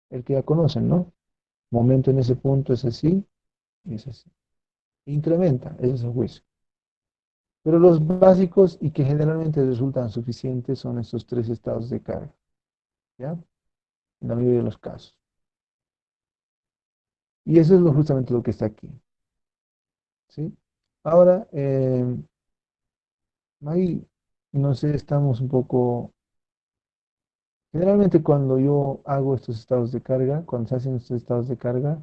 Speaker 1: El que ya conocen, ¿no? Momento en ese punto es así y es así. Incrementa, ese es el juicio. Pero los básicos y que generalmente resultan suficientes son estos tres estados de carga, ¿ya? En la mayoría de los casos. Y eso es justamente lo que está aquí, ¿sí? Ahora, ahí, no sé, estamos un poco. Generalmente cuando yo hago estos estados de carga, cuando se hacen estos estados de carga,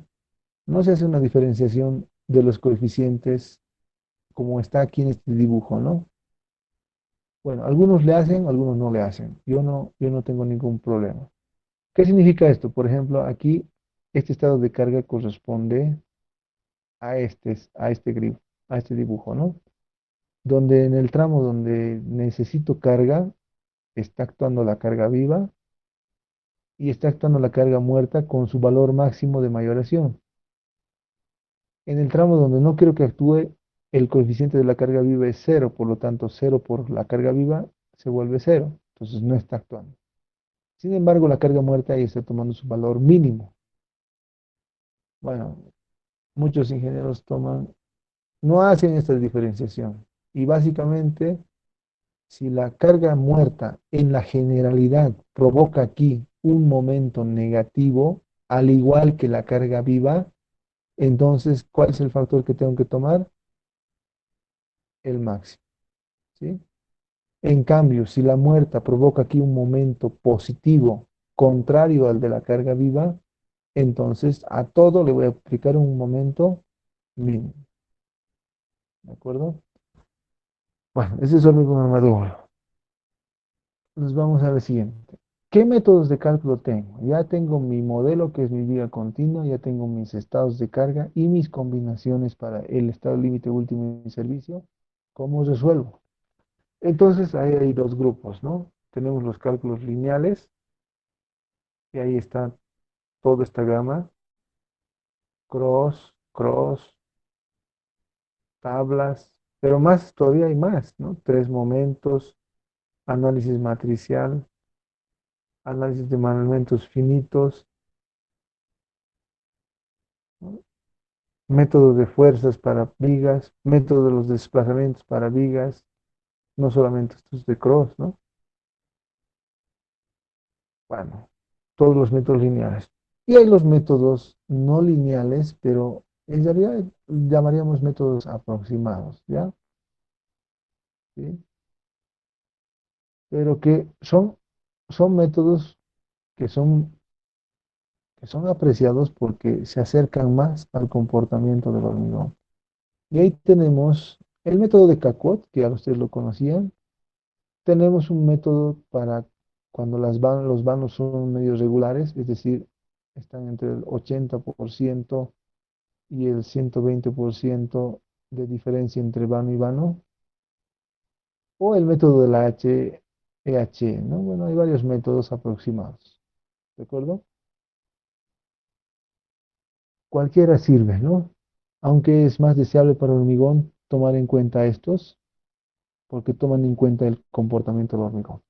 Speaker 1: no se hace una diferenciación de los coeficientes como está aquí en este dibujo, ¿no? Bueno, algunos le hacen, algunos no le hacen. Yo no tengo ningún problema. ¿Qué significa esto? Por ejemplo, aquí este estado de carga corresponde a este dibujo, ¿no? Donde en el tramo donde necesito carga, está actuando la carga viva y está actuando la carga muerta con su valor máximo de mayoración. En el tramo donde no quiero que actúe, el coeficiente de la carga viva es cero, por lo tanto, cero por la carga viva se vuelve cero, entonces no está actuando. Sin embargo, la carga muerta ahí está tomando su valor mínimo. Bueno, muchos ingenieros no hacen esta diferenciación. Y básicamente, si la carga muerta en la generalidad provoca aquí un momento negativo, al igual que la carga viva, entonces, ¿cuál es el factor que tengo que tomar? El máximo, ¿sí? En cambio, si la muerta provoca aquí un momento positivo contrario al de la carga viva, entonces a todo le voy a aplicar un momento mínimo. ¿De acuerdo? Bueno, ese es el hormigón armaduro. nos vamos a ver siguiente. ¿Qué métodos de cálculo tengo? Ya tengo mi modelo, que es mi viga continua, ya tengo mis estados de carga y mis combinaciones para el estado límite último y servicio. ¿Cómo resuelvo? Entonces, ahí hay dos grupos, ¿no? Tenemos los cálculos lineales, y ahí está toda esta gama, cross, tablas, pero más, todavía hay más, ¿no? Tres momentos, análisis matricial, análisis de momentos finitos, ¿no? Método de fuerzas para vigas, método de los desplazamientos para vigas, no solamente estos de cross, ¿no? Bueno, todos los métodos lineales. Y hay los métodos no lineales, pero en realidad llamaríamos métodos aproximados, ¿ya? ¿Sí? Pero que son métodos que son apreciados porque se acercan más al comportamiento del hormigón. Y ahí tenemos el método de Capot, que ya ustedes lo conocían. Tenemos un método para cuando los vanos son medios regulares, es decir, están entre el 80% y el 120% de diferencia entre vano y vano, o el método de la HEH, ¿no? Bueno, hay varios métodos aproximados, ¿de acuerdo? Cualquiera sirve, ¿no? Aunque es más deseable para el hormigón tomar en cuenta estos, porque toman en cuenta el comportamiento del hormigón.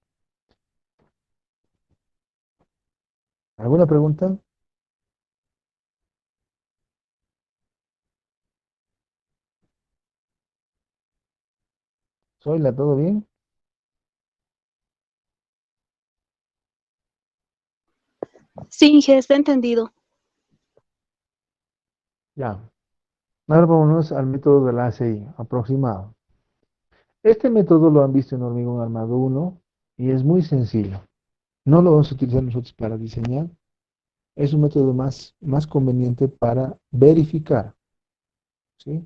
Speaker 1: ¿Alguna pregunta? ¿Soyla, todo bien?
Speaker 4: Sí, Inge, está entendido.
Speaker 1: Ya. Ahora vámonos al método de la ACI, aproximado. Este método lo han visto en hormigón armado 1 y es muy sencillo. No lo vamos a utilizar nosotros para diseñar. Es un método más conveniente para verificar, ¿sí?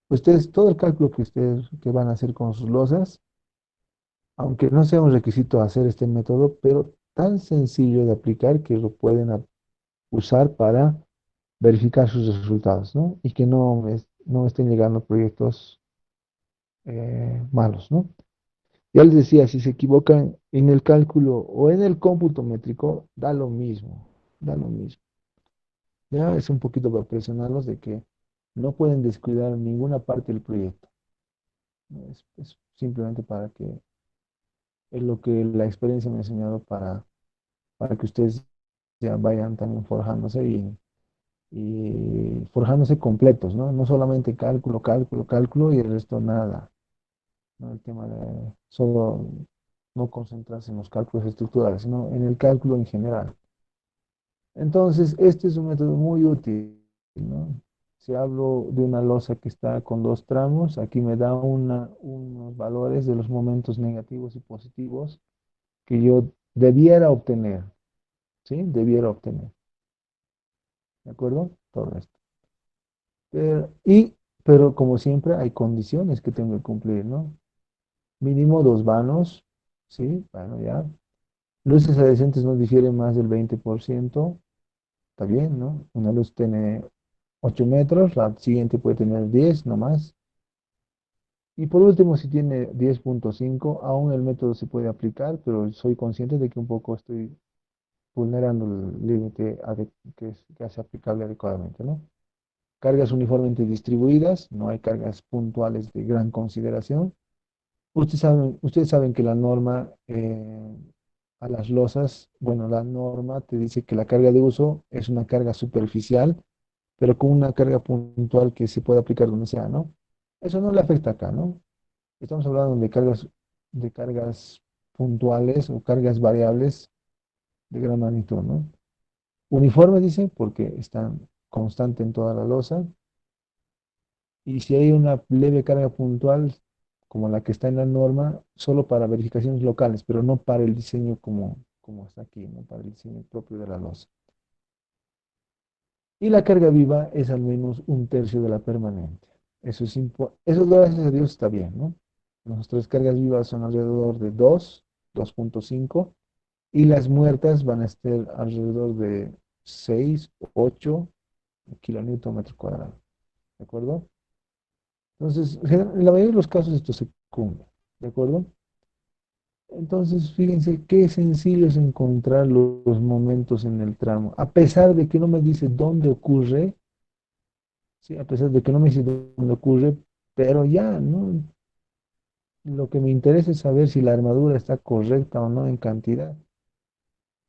Speaker 1: Ustedes, todo el cálculo que van a hacer con sus losas, aunque no sea un requisito hacer este método, pero tan sencillo de aplicar que lo pueden usar para verificar sus resultados, ¿no? Y que no estén llegando proyectos malos, ¿no? Ya les decía, si se equivocan en el cálculo o en el cómputo métrico, da lo mismo, da lo mismo. Ya es un poquito para presionarlos de que no pueden descuidar ninguna parte del proyecto, ¿no? Es simplemente para que es lo que la experiencia me ha enseñado para que ustedes ya vayan también forjándose y forjándose completos, ¿no? No solamente cálculo y el resto nada, ¿no? El tema de solo no concentrarse en los cálculos estructurales, sino en el cálculo en general. Entonces, este es un método muy útil, ¿no? Si hablo de una losa que está con dos tramos, aquí me da unos valores de los momentos negativos y positivos que yo debiera obtener, ¿sí? Debiera obtener, ¿de acuerdo? Todo esto. Pero como siempre hay condiciones que tengo que cumplir, ¿no? Mínimo dos vanos, ¿sí? Bueno, ya. Luces adyacentes no difieren más del 20%, está bien, ¿no? Una luz tiene 8 metros, la siguiente puede tener 10, no más. Y por último, si tiene 10,5, aún el método se puede aplicar, pero soy consciente de que un poco estoy vulnerando el límite que hace aplicable adecuadamente, ¿no? Cargas uniformemente distribuidas, no hay cargas puntuales de gran consideración. Ustedes saben que la norma a las losas, bueno, la norma te dice que la carga de uso es una carga superficial, pero con una carga puntual que se puede aplicar donde sea, ¿no? Eso no le afecta acá, ¿no? Estamos hablando de cargas puntuales o cargas variables de gran magnitud, ¿no? Uniforme dice porque están constante en toda la losa. Y si hay una leve carga puntual, como la que está en la norma, solo para verificaciones locales, pero no para el diseño como está aquí, ¿no? Para el diseño propio de la losa. Y la carga viva es al menos un tercio de la permanente. Eso gracias a Dios está bien, ¿no? Nuestras cargas vivas son alrededor de 2. 2.5, y las muertas van a estar alrededor de 6 o 8 kilonewton metro cuadrado. ¿De acuerdo? Entonces, en la mayoría de los casos esto se cumple. ¿De acuerdo? Entonces, fíjense qué sencillo es encontrar los momentos en el tramo. A pesar de que no me dice dónde ocurre, ¿sí? A pesar de que no me dice dónde ocurre, pero ya, ¿no? Lo que me interesa es saber si la armadura está correcta o no en cantidad.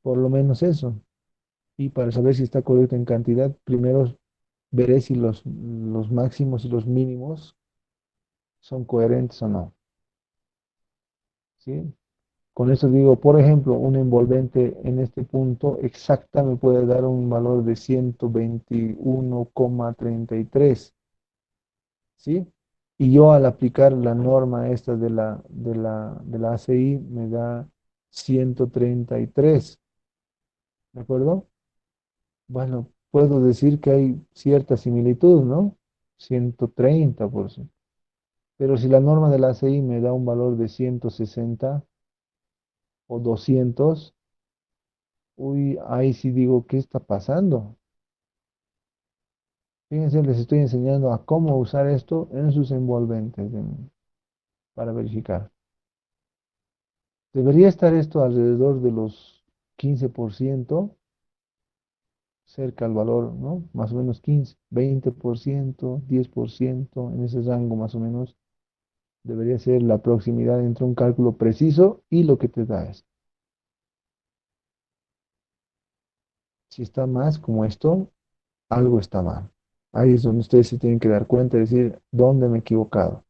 Speaker 1: Por lo menos eso. Y para saber si está correcta en cantidad, primero veré si los máximos y los mínimos son coherentes o no. ¿Sí? Con eso digo, por ejemplo, un envolvente en este punto exacta me puede dar un valor de 121,33, ¿sí? Y yo al aplicar la norma esta de la ACI me da 133, ¿de acuerdo? Bueno, puedo decir que hay cierta similitud, ¿no? 130%. Pero si la norma de la ACI me da un valor de 160 o 200, uy, ahí sí digo, ¿qué está pasando? Fíjense, les estoy enseñando a cómo usar esto en sus envolventes para verificar. Debería estar esto alrededor de los 15%, cerca al valor, ¿no? Más o menos 15, 20%, 10%, en ese rango más o menos debería ser la proximidad entre un cálculo preciso y lo que te da esto. Si está más como esto, algo está mal. Ahí es donde ustedes se tienen que dar cuenta y decir, ¿dónde me he equivocado?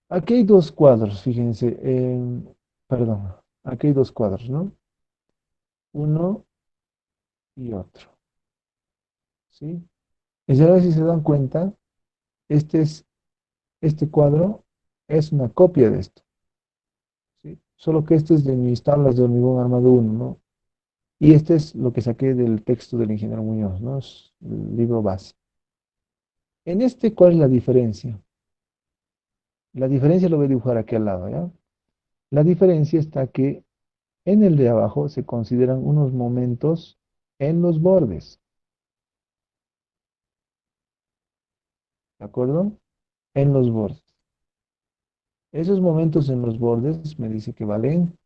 Speaker 1: Aquí hay dos cuadros, fíjense. Perdón, aquí hay dos cuadros, ¿no? Uno y otro, ¿sí? Y ahora si se dan cuenta, este es, este cuadro es una copia de esto, ¿sí? Solo que este es de mis tablas de hormigón armado uno, ¿no? Y este es lo que saqué del texto del ingeniero Muñoz, ¿no? Es el libro base. En este, ¿cuál es la diferencia? La diferencia lo voy a dibujar aquí al lado, ¿ya? La diferencia está que en el de abajo se consideran unos momentos en los bordes, ¿de acuerdo? En los bordes. Esos momentos en los bordes me dice que valen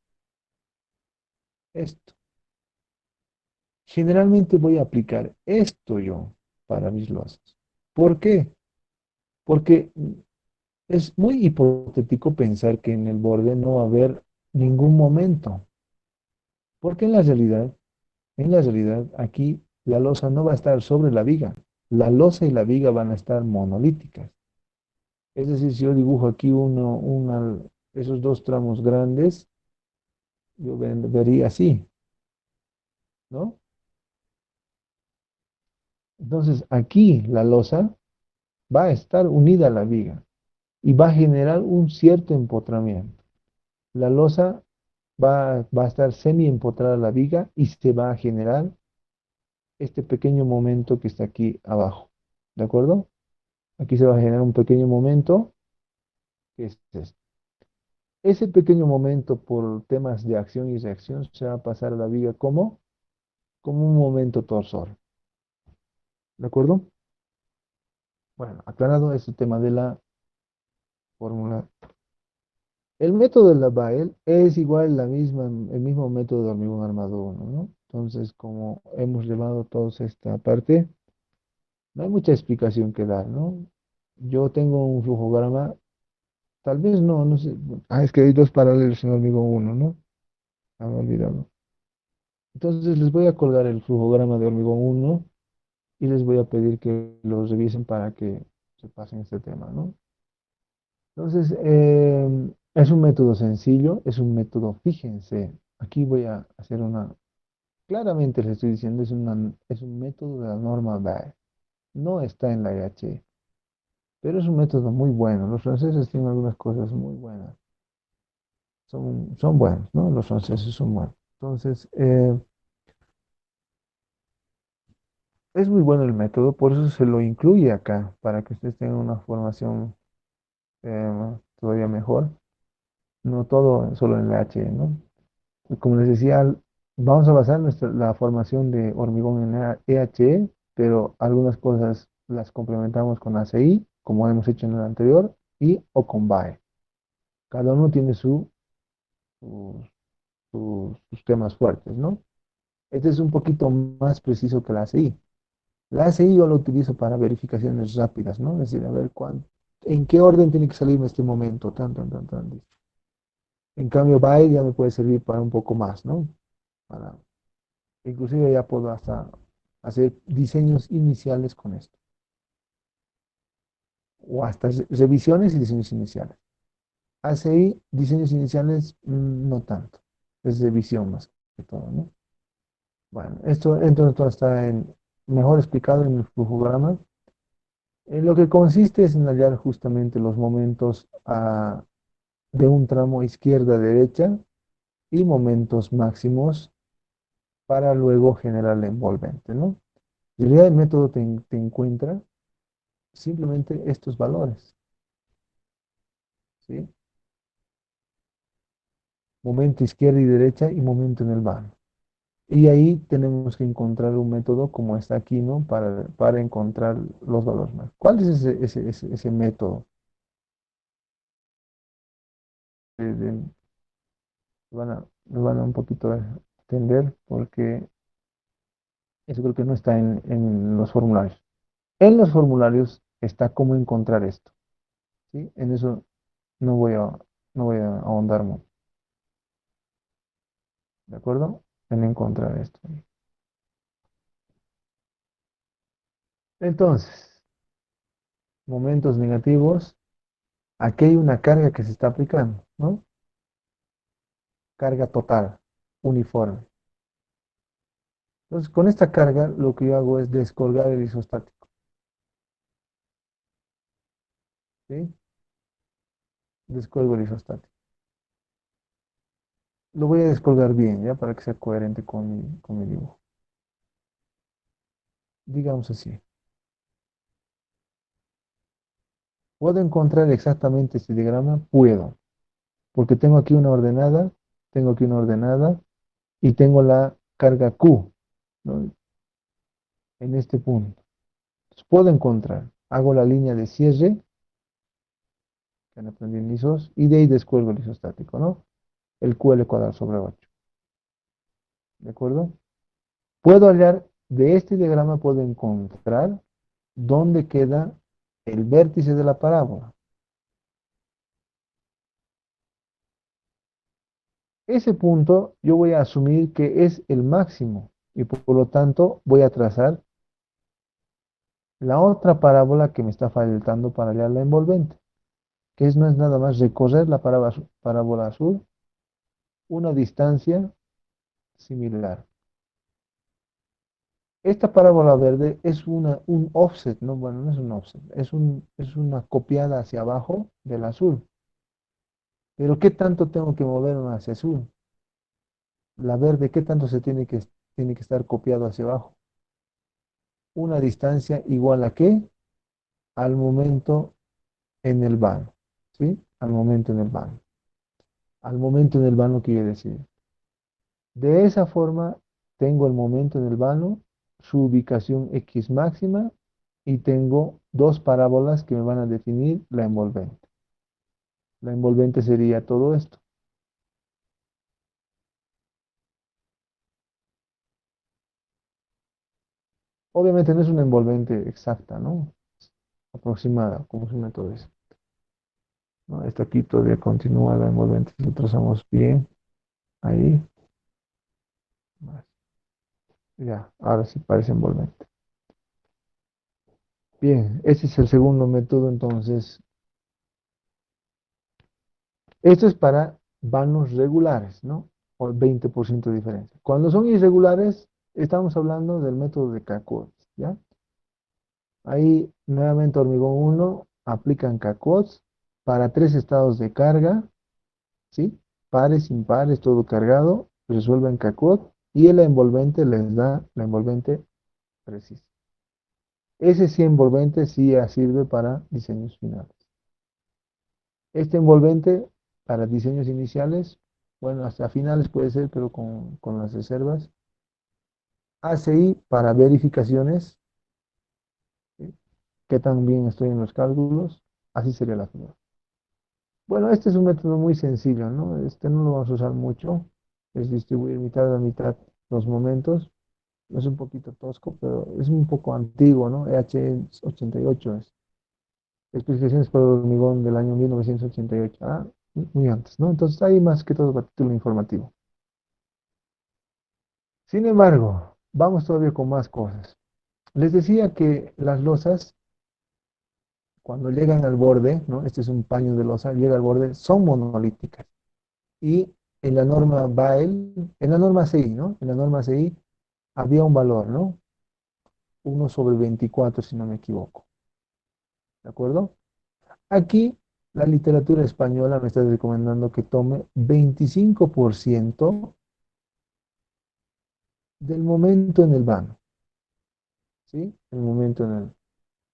Speaker 1: esto. Generalmente voy a aplicar esto yo para mis losas. ¿Por qué? Porque es muy hipotético pensar que en el borde no va a haber ningún momento. Porque en la realidad, aquí la losa no va a estar sobre la viga. La losa y la viga van a estar monolíticas. Es decir, si yo dibujo aquí esos dos tramos grandes, yo vería así, ¿no? Entonces aquí la losa va a estar unida a la viga y va a generar un cierto empotramiento. La losa va a estar semi empotrada a la viga y se va a generar este pequeño momento que está aquí abajo. ¿De acuerdo? Aquí se va a generar un pequeño momento que es este. Ese pequeño momento por temas de acción y reacción se va a pasar a la viga como un momento torsor. ¿De acuerdo? Bueno, aclarado ese tema de la fórmula. El método de la Bael es igual el mismo método de hormigón armado uno, ¿no? Entonces, como hemos llevado toda esta parte, no hay mucha explicación que dar, ¿no? Yo tengo un flujograma, tal vez no, no sé. Ah, es que hay dos paralelos en hormigón uno, ¿no? Ah, me he olvidado. Entonces, les voy a colgar el flujograma de hormigón uno y les voy a pedir que lo revisen para que se pasen este tema, ¿no? Entonces, es un método sencillo, es un método, fíjense, aquí voy a hacer claramente les estoy diciendo, es un método de la norma BAE, no está en la IHE, pero es un método muy bueno. Los franceses tienen algunas cosas muy buenas, son buenos, ¿no? Los franceses son buenos. Entonces, es muy bueno el método, por eso se lo incluye acá, para que ustedes tengan una formación todavía mejor. No todo solo en el HE, ¿no? Y como les decía, vamos a basar la formación de hormigón en EHE, pero algunas cosas las complementamos con ACI, como hemos hecho en el anterior, y o con BAE. Cada uno tiene sus, sus temas fuertes, ¿no? Este es un poquito más preciso que la ACI. La ACI yo lo utilizo para verificaciones rápidas, ¿no? Es decir, a ver en qué orden tiene que salirme este momento, tan, tan, tan, tan. En cambio, BAE ya me puede servir para un poco más, ¿no? Para, inclusive ya puedo hasta hacer diseños iniciales con esto. O hasta revisiones y diseños iniciales. ACI, diseños iniciales, no tanto. Es revisión más que todo, ¿no? Bueno, esto entonces todo está mejor explicado en el flujograma. En lo que consiste es en hallar justamente los momentos de un tramo izquierda-derecha y momentos máximos para luego generar la envolvente, ¿no? En realidad el método te encuentra simplemente estos valores, ¿sí? Momento izquierda y derecha y momento en el vano. Y ahí tenemos que encontrar un método como está aquí, ¿no? Para encontrar los valores más. ¿Cuál es ese método? Nos van a un poquito entender porque eso creo que no está en los formularios. En los formularios está cómo encontrar esto, ¿sí? En eso no voy a, no voy a ahondar mucho, ¿de acuerdo? En encontrar esto. Entonces, momentos negativos, aquí hay una carga que se está aplicando, ¿no? Carga total, uniforme. Entonces, con esta carga, lo que yo hago es descolgar el isostático, ¿sí? Descuelgo el isostático. Lo voy a descolgar bien, ¿ya? Para que sea coherente con mi dibujo. Digamos así. ¿Puedo encontrar exactamente este diagrama? Puedo, porque tengo aquí una ordenada y tengo la carga Q, ¿no? En este punto. Entonces, puedo encontrar, hago la línea de cierre, que han aprendido en ISOs, y de ahí descuelgo el isostático, ¿no? El QL cuadrado sobre 8. ¿De acuerdo? Puedo hallar, de este diagrama puedo encontrar dónde queda el vértice de la parábola. Ese punto yo voy a asumir que es el máximo y por lo tanto voy a trazar la otra parábola que me está faltando para hallar la envolvente, que no es nada más recorrer la parábola azul una distancia similar. Esta parábola verde es un offset, no, bueno, no es un offset, es una copiada hacia abajo del azul. Pero ¿qué tanto tengo que moverme hacia azul? La verde, ¿qué tanto tiene que estar copiado hacia abajo? Una distancia igual a ¿qué? Al momento en el vano, ¿sí? Al momento en el vano. Al momento en el vano quiere decir. De esa forma, tengo el momento en el vano, su ubicación X máxima y tengo dos parábolas que me van a definir la envolvente. La envolvente sería todo esto. Obviamente no es una envolvente exacta, ¿no? Aproximada, como su método es. ¿No? Esto aquí todavía continúa la envolvente. Si lo trazamos bien, ahí. Ya, ahora sí parece envolvente. Bien, ese es el segundo método, entonces. Esto es para vanos regulares, ¿no? O 20% de diferencia. Cuando son irregulares, estamos hablando del método de CACOT, ¿ya? Ahí, nuevamente, hormigón 1, aplican CACOTs para tres estados de carga, ¿sí? Pares, impares, todo cargado, resuelven CACOT y la envolvente les da la envolvente precisa. Ese sí envolvente sí sirve para diseños finales. Este envolvente para diseños iniciales, bueno, hasta finales puede ser, pero con las reservas. ACI para verificaciones, ¿sí? Qué tan bien estoy en los cálculos, así sería la figura. Bueno, este es un método muy sencillo, ¿no? Este no lo vamos a usar mucho, es distribuir mitad a mitad los momentos. Es un poquito tosco, pero es un poco antiguo, ¿no? EH88 es. Especificaciones para el hormigón del año 1988. Ah, muy antes, ¿no? Entonces hay más que todo para título informativo. Sin embargo, vamos todavía con más cosas. Les decía que las losas, cuando llegan al borde, ¿no? Este es un paño de losa, llega al borde, son monolíticas. Y en la norma BAEL, en la norma CI, ¿no? En la norma CI había un valor, ¿no? 1/24, si no me equivoco. ¿De acuerdo? Aquí la literatura española me está recomendando que tome 25% del momento en el vano, ¿sí? El momento en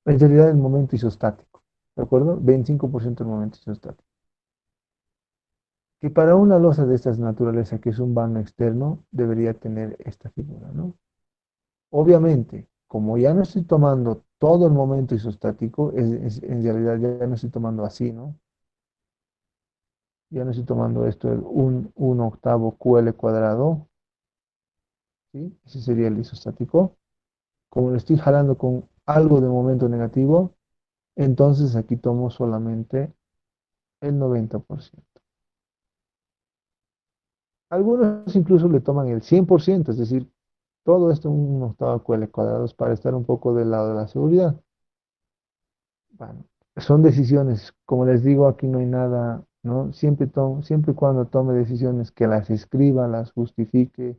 Speaker 1: realidad el momento isostático, ¿de acuerdo? 25% del momento isostático. Que para una losa de estas naturaleza, que es un vano externo, debería tener esta figura, ¿no? Obviamente, como ya no estoy tomando todo el momento isostático, en realidad ya no estoy tomando así, ¿no? Ya no estoy tomando esto, un octavo QL cuadrado, ¿sí? Ese sería el isostático. Como lo estoy jalando con algo de momento negativo, entonces aquí tomo solamente el 90%. Algunos incluso le toman el 100%, es decir, todo esto en un octavo QL cuadrados para estar un poco del lado de la seguridad. Bueno, son decisiones, como les digo, aquí no hay nada, ¿no? Siempre y cuando tome decisiones que las escriba, las justifique,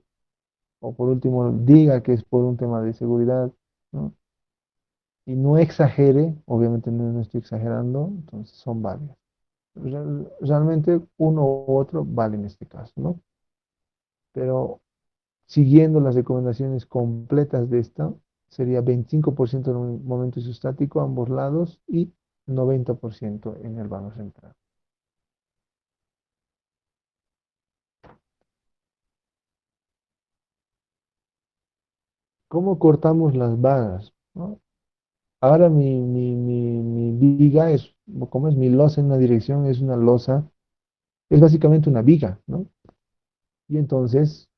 Speaker 1: o por último diga que es por un tema de seguridad, ¿no? Y no exagere, obviamente no estoy exagerando, entonces son válidas. Realmente uno u otro vale en este caso, ¿no? Pero siguiendo las recomendaciones completas de esta, sería 25% en un momento isostático a ambos lados y 90% en el vano central. ¿Cómo cortamos las vagas, ¿no? Ahora mi viga es, ¿cómo es? Mi losa en una dirección es una losa, es básicamente una viga, ¿no? Y entonces,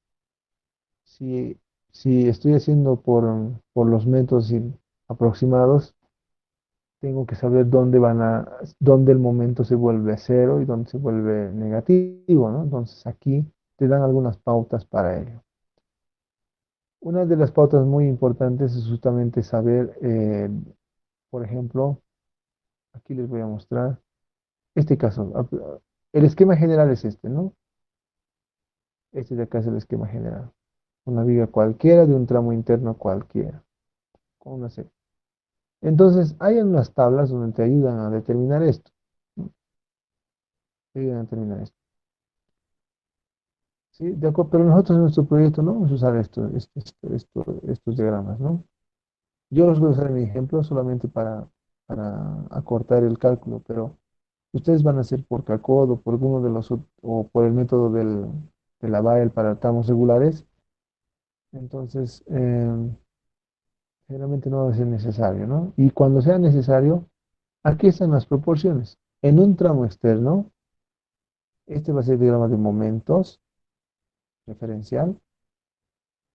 Speaker 1: si, si estoy haciendo por los métodos aproximados, tengo que saber dónde el momento se vuelve cero y dónde se vuelve negativo, ¿no? Entonces aquí te dan algunas pautas para ello. Una de las pautas muy importantes es justamente saber, por ejemplo, aquí les voy a mostrar este caso. El esquema general es este, ¿no? Este de acá es el esquema general. Una viga cualquiera de un tramo interno cualquiera, con una serie. Entonces, hay unas tablas donde te ayudan a determinar esto, ¿no? Te ayudan a determinar esto. ¿Sí? De acuerdo, pero nosotros en nuestro proyecto no vamos a usar estos diagramas, ¿no? Yo los voy a usar en mi ejemplo solamente para acortar el cálculo, pero ustedes van a hacer por CACOD o por alguno de o por el método de la BAEL para tramos regulares. Entonces, generalmente no va a ser necesario, ¿no? Y cuando sea necesario, aquí están las proporciones. En un tramo externo, este va a ser el diagrama de momentos referencial,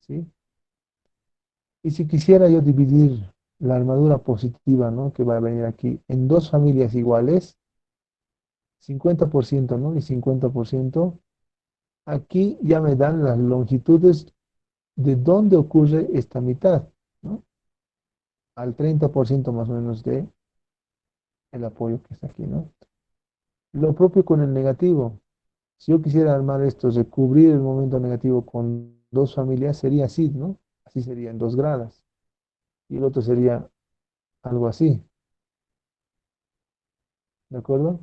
Speaker 1: ¿sí? Y si quisiera yo dividir la armadura positiva, ¿no? Que va a venir aquí en dos familias iguales, 50%, ¿no? Y 50%, aquí ya me dan las longitudes de dónde ocurre esta mitad, ¿no? Al 30% más o menos de el apoyo que está aquí, ¿no? Lo propio con el negativo. Si yo quisiera armar esto, recubrir el momento negativo con dos familias, sería así, ¿no? Así sería en 2 gradas. Y el otro sería algo así, ¿de acuerdo?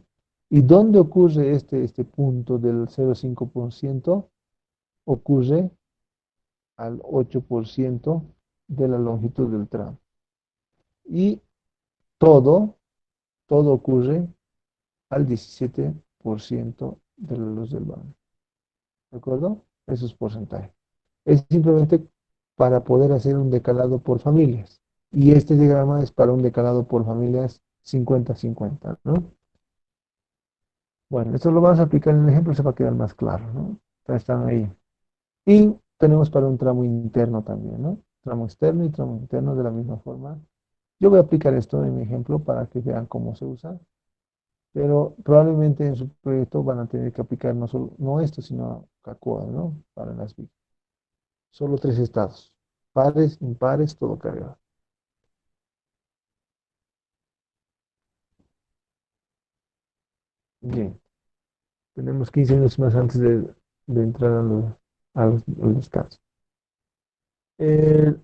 Speaker 1: ¿Y dónde ocurre este punto del 0,5%? Ocurre al 8% de la longitud del tramo. Y todo, todo ocurre al 17% de la luz del baño. ¿De acuerdo? Eso es porcentaje. Es simplemente para poder hacer un decalado por familias. Y este diagrama es para un decalado por familias 50-50, ¿no? Bueno, esto lo vamos a aplicar en el ejemplo, se va a quedar más claro, ¿no? Ya están ahí. Y tenemos para un tramo interno también, ¿no? Tramo externo y tramo interno de la misma forma. Yo voy a aplicar esto en mi ejemplo para que vean cómo se usa, pero probablemente en su proyecto van a tener que aplicar no solo, no esto, sino CACOA, ¿no? Para las BIC. Solo tres estados, pares, impares, todo cargado. Bien, tenemos 15 minutos más antes de entrar al descanso. Eh,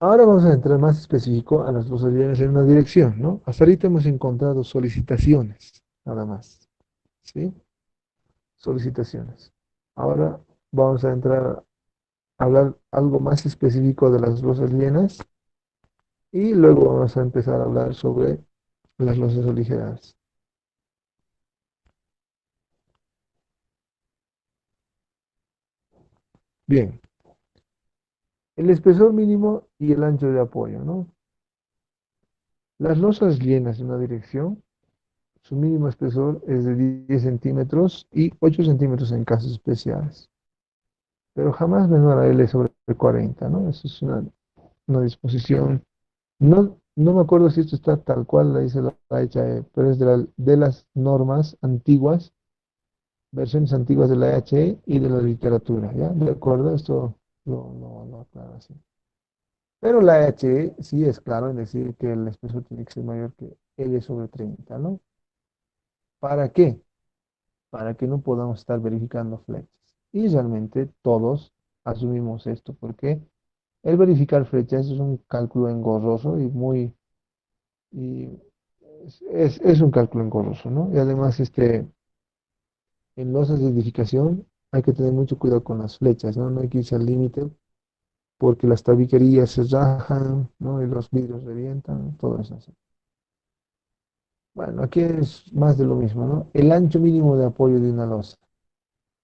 Speaker 1: Ahora vamos a entrar más específico a las losas en una dirección, ¿no? Hasta ahorita hemos encontrado solicitaciones, nada más, ¿sí? Solicitaciones. Ahora vamos a entrar a hablar algo más específico de las losas llenas y luego vamos a empezar a hablar sobre las losas aligeradas. Bien, el espesor mínimo y el ancho de apoyo, ¿no? Las losas llenas en una dirección, su mínimo espesor es de 10 centímetros y 8 centímetros en casos especiales, pero jamás menor a L sobre 40, ¿no? Eso es una disposición. No me acuerdo si esto está tal cual, la dice la HE, pero es de las normas antiguas, versiones antiguas de la HE y de la literatura, ¿ya? De acuerdo, esto lo aclara así. Pero la HE sí es claro en decir que el espesor tiene que ser mayor que L sobre 30, ¿no? ¿Para qué? Para que no podamos estar verificando flechas. Y realmente todos asumimos esto, porque el verificar flechas es un cálculo engorroso y y es un cálculo engorroso, ¿no? Y además, en losas de edificación hay que tener mucho cuidado con las flechas, ¿no? No hay que irse al límite porque las tabiquerías se rajan, ¿no? Y los vidrios revientan, todo eso así. Bueno, aquí es más de lo mismo, ¿no? El ancho mínimo de apoyo de una losa.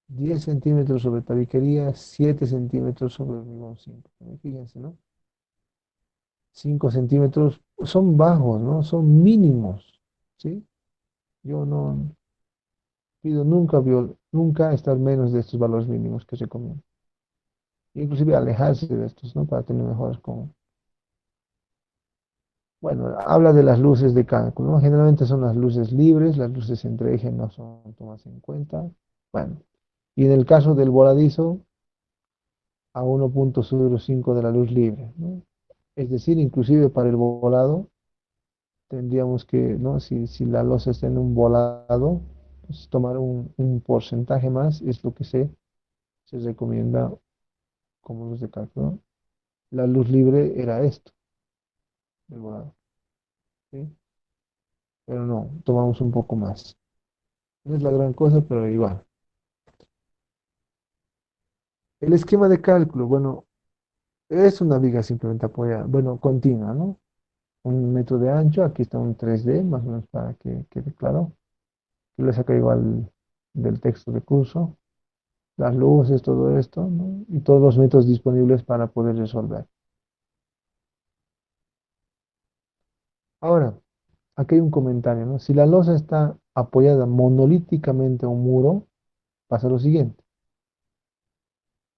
Speaker 1: 10 centímetros sobre tabiquería, 7 centímetros sobre hormigón simple. Fíjense, ¿no? 5 centímetros son bajos, ¿no? Son mínimos, ¿sí? Yo no pido nunca estar menos de estos valores mínimos que se recomiendan. Inclusive alejarse de estos, ¿no? Para tener mejores con... Bueno, habla de las luces de cálculo, ¿no? Generalmente son las luces libres, las luces entre eje no son tomadas en cuenta. Bueno, y en el caso del voladizo, a 1,05 de la luz libre, ¿no? Es decir, inclusive para el volado, tendríamos que, ¿no? Si la losa está en un volado, pues tomar un porcentaje más es lo que se recomienda como luz de cálculo, ¿no? La luz libre era esto, el volado, ¿sí? Pero no, tomamos un poco más. No es la gran cosa, pero igual. El esquema de cálculo, bueno, es una viga simplemente apoyada, bueno, continua, ¿no? 1 metro de ancho, aquí está un 3D, más o menos para que quede claro. Yo le saco igual del texto de curso, las luces, todo esto, ¿no? Y todos los métodos disponibles para poder resolver. Ahora, aquí hay un comentario, ¿no? Si la losa está apoyada monolíticamente a un muro, pasa lo siguiente.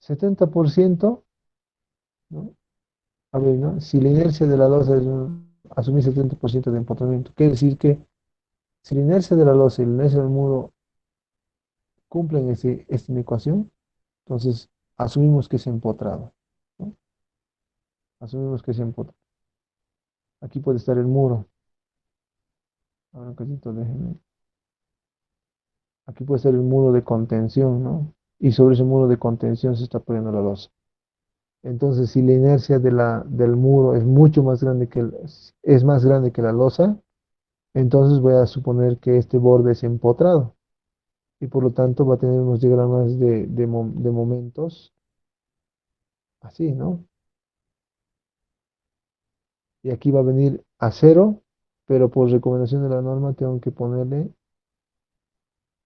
Speaker 1: 70%, ¿no? A ver, ¿no? Si la inercia de la losa es asumir 70% de empotramiento, quiere decir que si la inercia de la losa y la inercia del muro cumplen esta ecuación, entonces asumimos que es empotrado, ¿no? Asumimos que es empotrado. Aquí puede estar el muro. Ahora un cachito, déjenme. Aquí puede estar el muro de contención, ¿no? Y sobre ese muro de contención se está poniendo la losa. Entonces, si la inercia del muro es mucho más grande es más grande que la losa, entonces voy a suponer que este borde es empotrado. Y por lo tanto va a tener unos diagramas de momentos así, ¿no? Y aquí va a venir a cero, pero por recomendación de la norma tengo que ponerle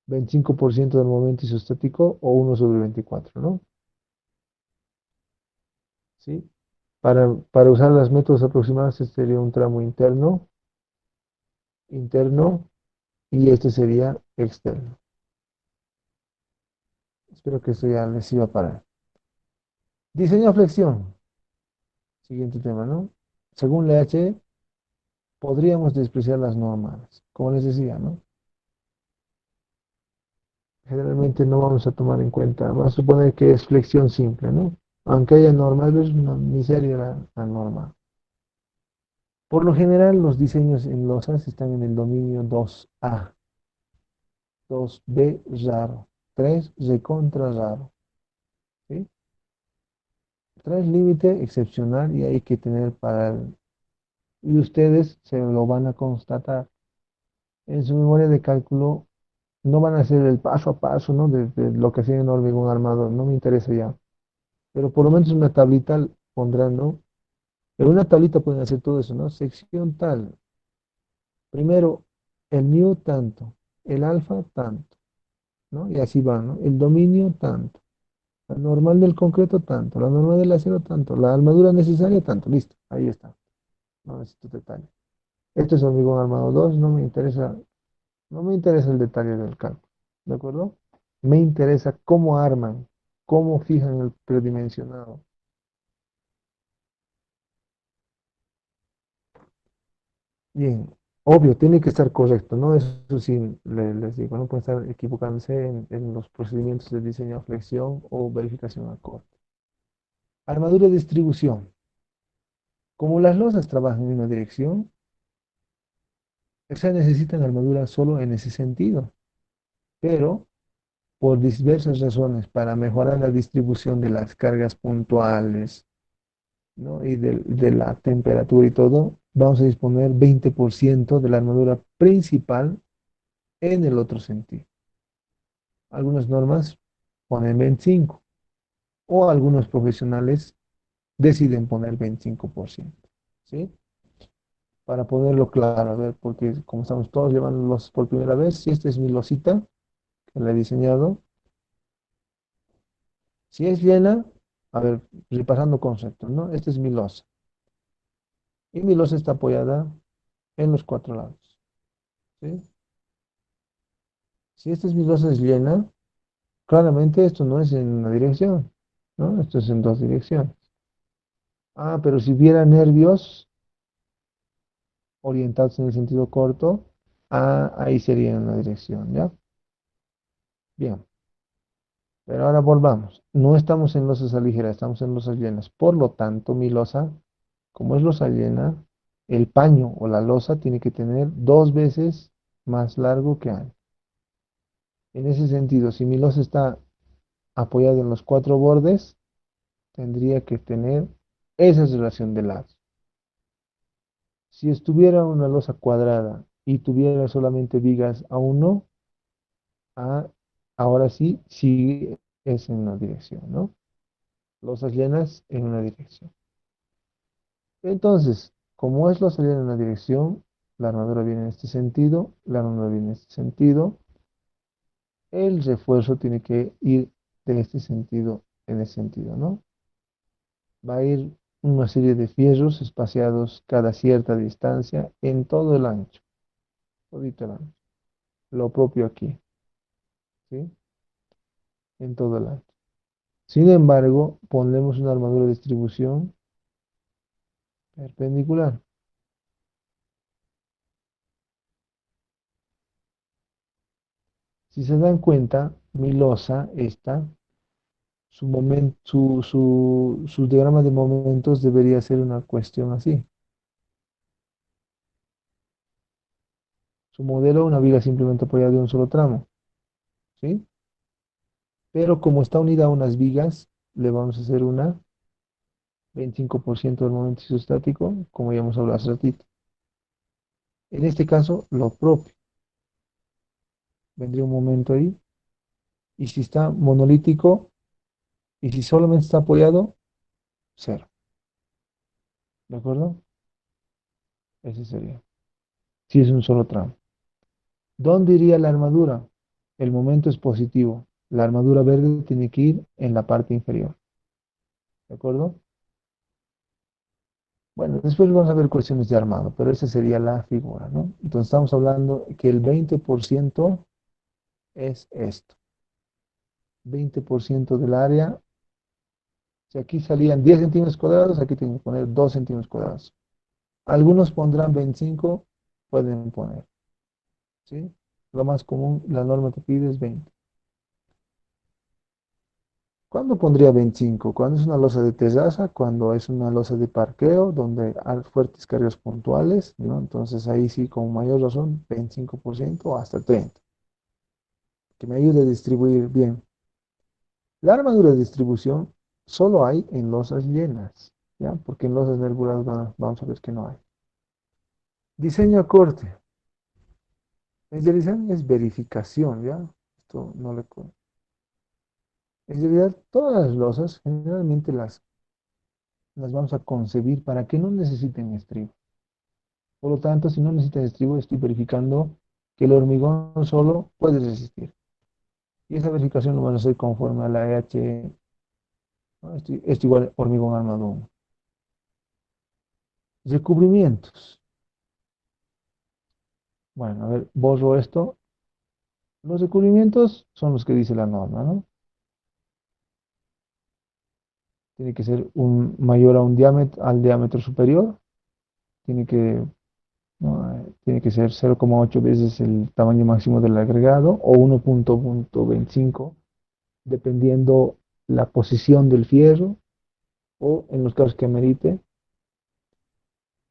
Speaker 1: 25% del momento isostático o 1/24, ¿no? ¿Sí? Para usar los métodos aproximados, este sería un tramo interno, y este sería externo. Espero que esto ya les sirva para. Diseño de flexión. Siguiente tema, ¿no? Según la H, podríamos despreciar las normales, como les decía, ¿no? Generalmente no vamos a tomar en cuenta, vamos a suponer que es flexión simple, ¿no? Aunque haya normal, es una miseria la norma. Por lo general, los diseños en losas están en el dominio 2A, 2B raro, 3 recontra raro, ¿sí? 3 límite excepcional y hay que tener y ustedes se lo van a constatar. En su memoria de cálculo no van a hacer el paso a paso, ¿no? De lo que hacía en hormigón armado, no me interesa ya. Pero por lo menos una tablita pondrán, ¿no? En una tablita pueden hacer todo eso, ¿no? Sección tal. Primero, el mu tanto, el alfa tanto, ¿no? Y así va, ¿no? El dominio tanto, la normal del concreto tanto, la normal del acero tanto, la armadura necesaria tanto. Listo, ahí está. No necesito detalle. Esto es hormigón armado 2, no me interesa el detalle del cálculo, ¿de acuerdo? Me interesa cómo arman, cómo fijan el predimensionado. Bien, obvio, tiene que estar correcto, ¿no? Eso sí, les digo, no pueden estar equivocándose en los procedimientos de diseño de flexión o verificación a corte. Armadura de distribución. Como las losas trabajan en una dirección, se necesitan armadura solo en ese sentido, pero por diversas razones, para mejorar la distribución de las cargas puntuales, ¿no? Y de la temperatura y todo, vamos a disponer 20% de la armadura principal en el otro sentido. Algunas normas ponen 25 o algunos profesionales deciden poner 25%, ¿sí? Para ponerlo claro, a ver, porque como estamos todos llevándolos por primera vez, si esta es mi losita que la he diseñado, si es llena, a ver, repasando conceptos, ¿no? Esta es mi losa y mi losa está apoyada en los cuatro lados, ¿sí? Si esta es mi losa es llena, claramente esto no es en una dirección, ¿no? Esto es en dos direcciones. Ah, pero si hubiera nervios orientados en el sentido corto, ahí sería en una dirección, ¿ya? Bien, pero ahora volvamos. No estamos en losas ligeras, estamos en losas llenas. Por lo tanto, mi losa, como es losa llena, el paño o la losa tiene que tener 2 veces más largo que ancho. En ese sentido, si mi losa está apoyada en los cuatro bordes, tendría que tener esa relación de lados. Si estuviera una losa cuadrada y tuviera solamente vigas a uno, a, ahora sí es en una dirección, ¿no? Losas llenas en una dirección. Entonces, como es losa llena en una dirección, la armadura viene en este sentido, la armadura viene en este sentido, el refuerzo tiene que ir de este sentido en ese sentido, ¿no? Va a ir una serie de fierros espaciados cada cierta distancia en todo el ancho, todito el ancho. Lo propio aquí, ¿sí? En todo el ancho. Sin embargo, ponemos una armadura de distribución perpendicular. Si se dan cuenta, mi losa, esta, su diagrama de momentos debería ser una cuestión así. Su modelo, una viga simplemente apoyada de un solo tramo, ¿sí? Pero como está unida a unas vigas, le vamos a hacer una 25% del momento isostático, como ya hemos hablado hace ratito. En este caso, lo propio. Vendría un momento ahí. Y si está monolítico, y si solamente está apoyado, cero. ¿De acuerdo? Ese sería. Si es un solo tramo. ¿Dónde iría la armadura? el momento es positivo. La armadura verde tiene que ir en la parte inferior. ¿De acuerdo? Bueno, después vamos a ver cuestiones de armado, pero esa sería la figura, ¿no? Entonces estamos hablando que el 20% es esto. 20% del área. Si aquí salían 10 centímetros cuadrados, aquí tienen que poner 2 centímetros cuadrados. Algunos pondrán 25, pueden poner, ¿sí? Lo más común, la norma que pide es 20. ¿Cuándo pondría 25? Cuando es una losa de terraza, cuando es una losa de parqueo, donde hay fuertes cargas puntuales, ¿no? Entonces ahí sí, con mayor razón, 25% o hasta 30%, que me ayude a distribuir bien. La armadura de distribución solo hay en losas llenas, ¿ya? Porque en losas nebulosas vamos a ver que no hay. Diseño a corte. El diseño es verificación, ¿ya? Esto no le... En realidad, todas las losas generalmente las vamos a concebir para que no necesiten estribo. Por lo tanto, si no necesitan estribo, estoy verificando que el hormigón solo puede resistir. Y esa verificación lo van a hacer conforme a la EH, ¿no? Esto igual hormigón armado 1. Recubrimientos. Bueno, a ver, borro esto. Los recubrimientos son los que dice la norma, ¿no? Tiene que ser un mayor a un diámetro, al diámetro superior. Tiene que, ¿no? Tiene que ser 0,8 veces el tamaño máximo del agregado o 1,25 dependiendo la posición del fierro o en los casos que amerite,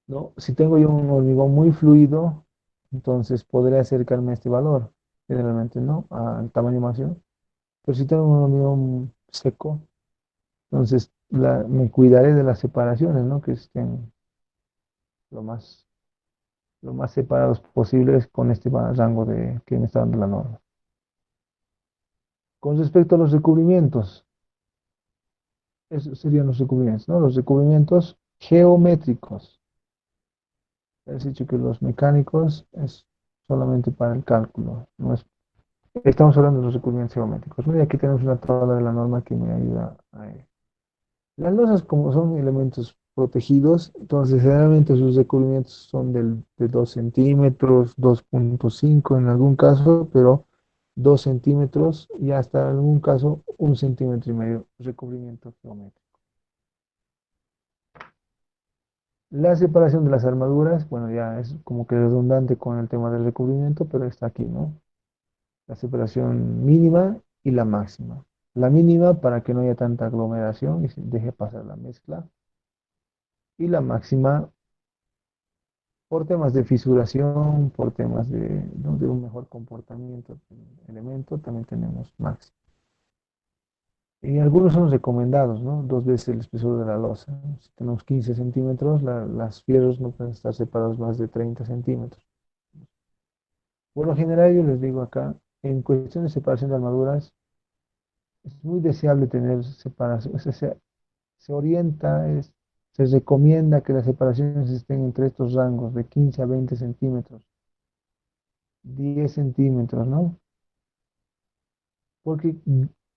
Speaker 1: ¿no? Si tengo yo un hormigón muy fluido, entonces podré acercarme a este valor, generalmente no, al tamaño máximo. Pero si tengo un hormigón seco, entonces me cuidaré de las separaciones, ¿no? Que estén lo más, lo más separados posibles con este rango que me está dando la norma. Con respecto a los recubrimientos, esos serían los recubrimientos, ¿no? Los recubrimientos geométricos. Has dicho que los mecánicos es solamente para el cálculo, no es, estamos hablando de los recubrimientos geométricos, ¿no? Y aquí tenemos una tabla de la norma que me ayuda a ello. Las losas, como son elementos protegidos, entonces generalmente sus recubrimientos son de 2 centímetros, 2,5 en algún caso, pero 2 centímetros y hasta en algún caso 1,5 centímetros recubrimiento geométrico. La separación de las armaduras, bueno, ya es como que redundante con el tema del recubrimiento, pero está aquí, ¿no? La separación mínima y la máxima. La mínima para que no haya tanta aglomeración y se deje pasar la mezcla. Y la máxima por temas de fisuración, por temas ¿no? de un mejor comportamiento del elemento, también tenemos máxima. Y algunos son recomendados, ¿no? 2 veces el espesor de la losa, ¿no? Si tenemos 15 centímetros, las fierros no pueden estar separados más de 30 centímetros. Por lo general, yo les digo acá, en cuestión de separación de armaduras, es muy deseable tener separación. O sea, se orienta, se recomienda que las separaciones estén entre estos rangos de 15 a 20 centímetros, 10 centímetros, ¿no? Porque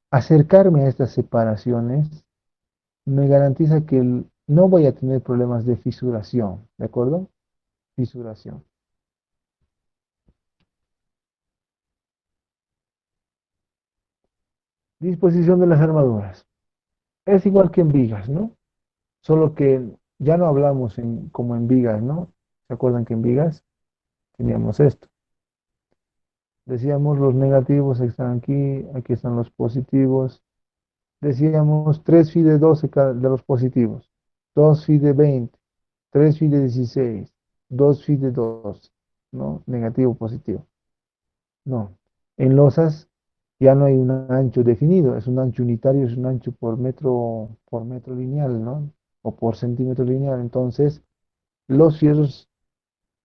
Speaker 1: acercarme a estas separaciones me garantiza que no voy a tener problemas de fisuración, ¿de acuerdo? Fisuración. Disposición de las armaduras. Es igual que en vigas, ¿no? Solo que ya no hablamos como en vigas, ¿no? ¿Se acuerdan que en vigas teníamos esto? Decíamos los negativos están aquí, aquí están los positivos. Decíamos 3 phi de 12 de los positivos, 2 phi de 20, 3 phi de 16, 2 phi de 12, ¿no? Negativo, positivo. No. En losas ya no hay un ancho definido, es un ancho unitario, es un ancho por metro lineal, ¿no? O por centímetro lineal. Entonces, los fierros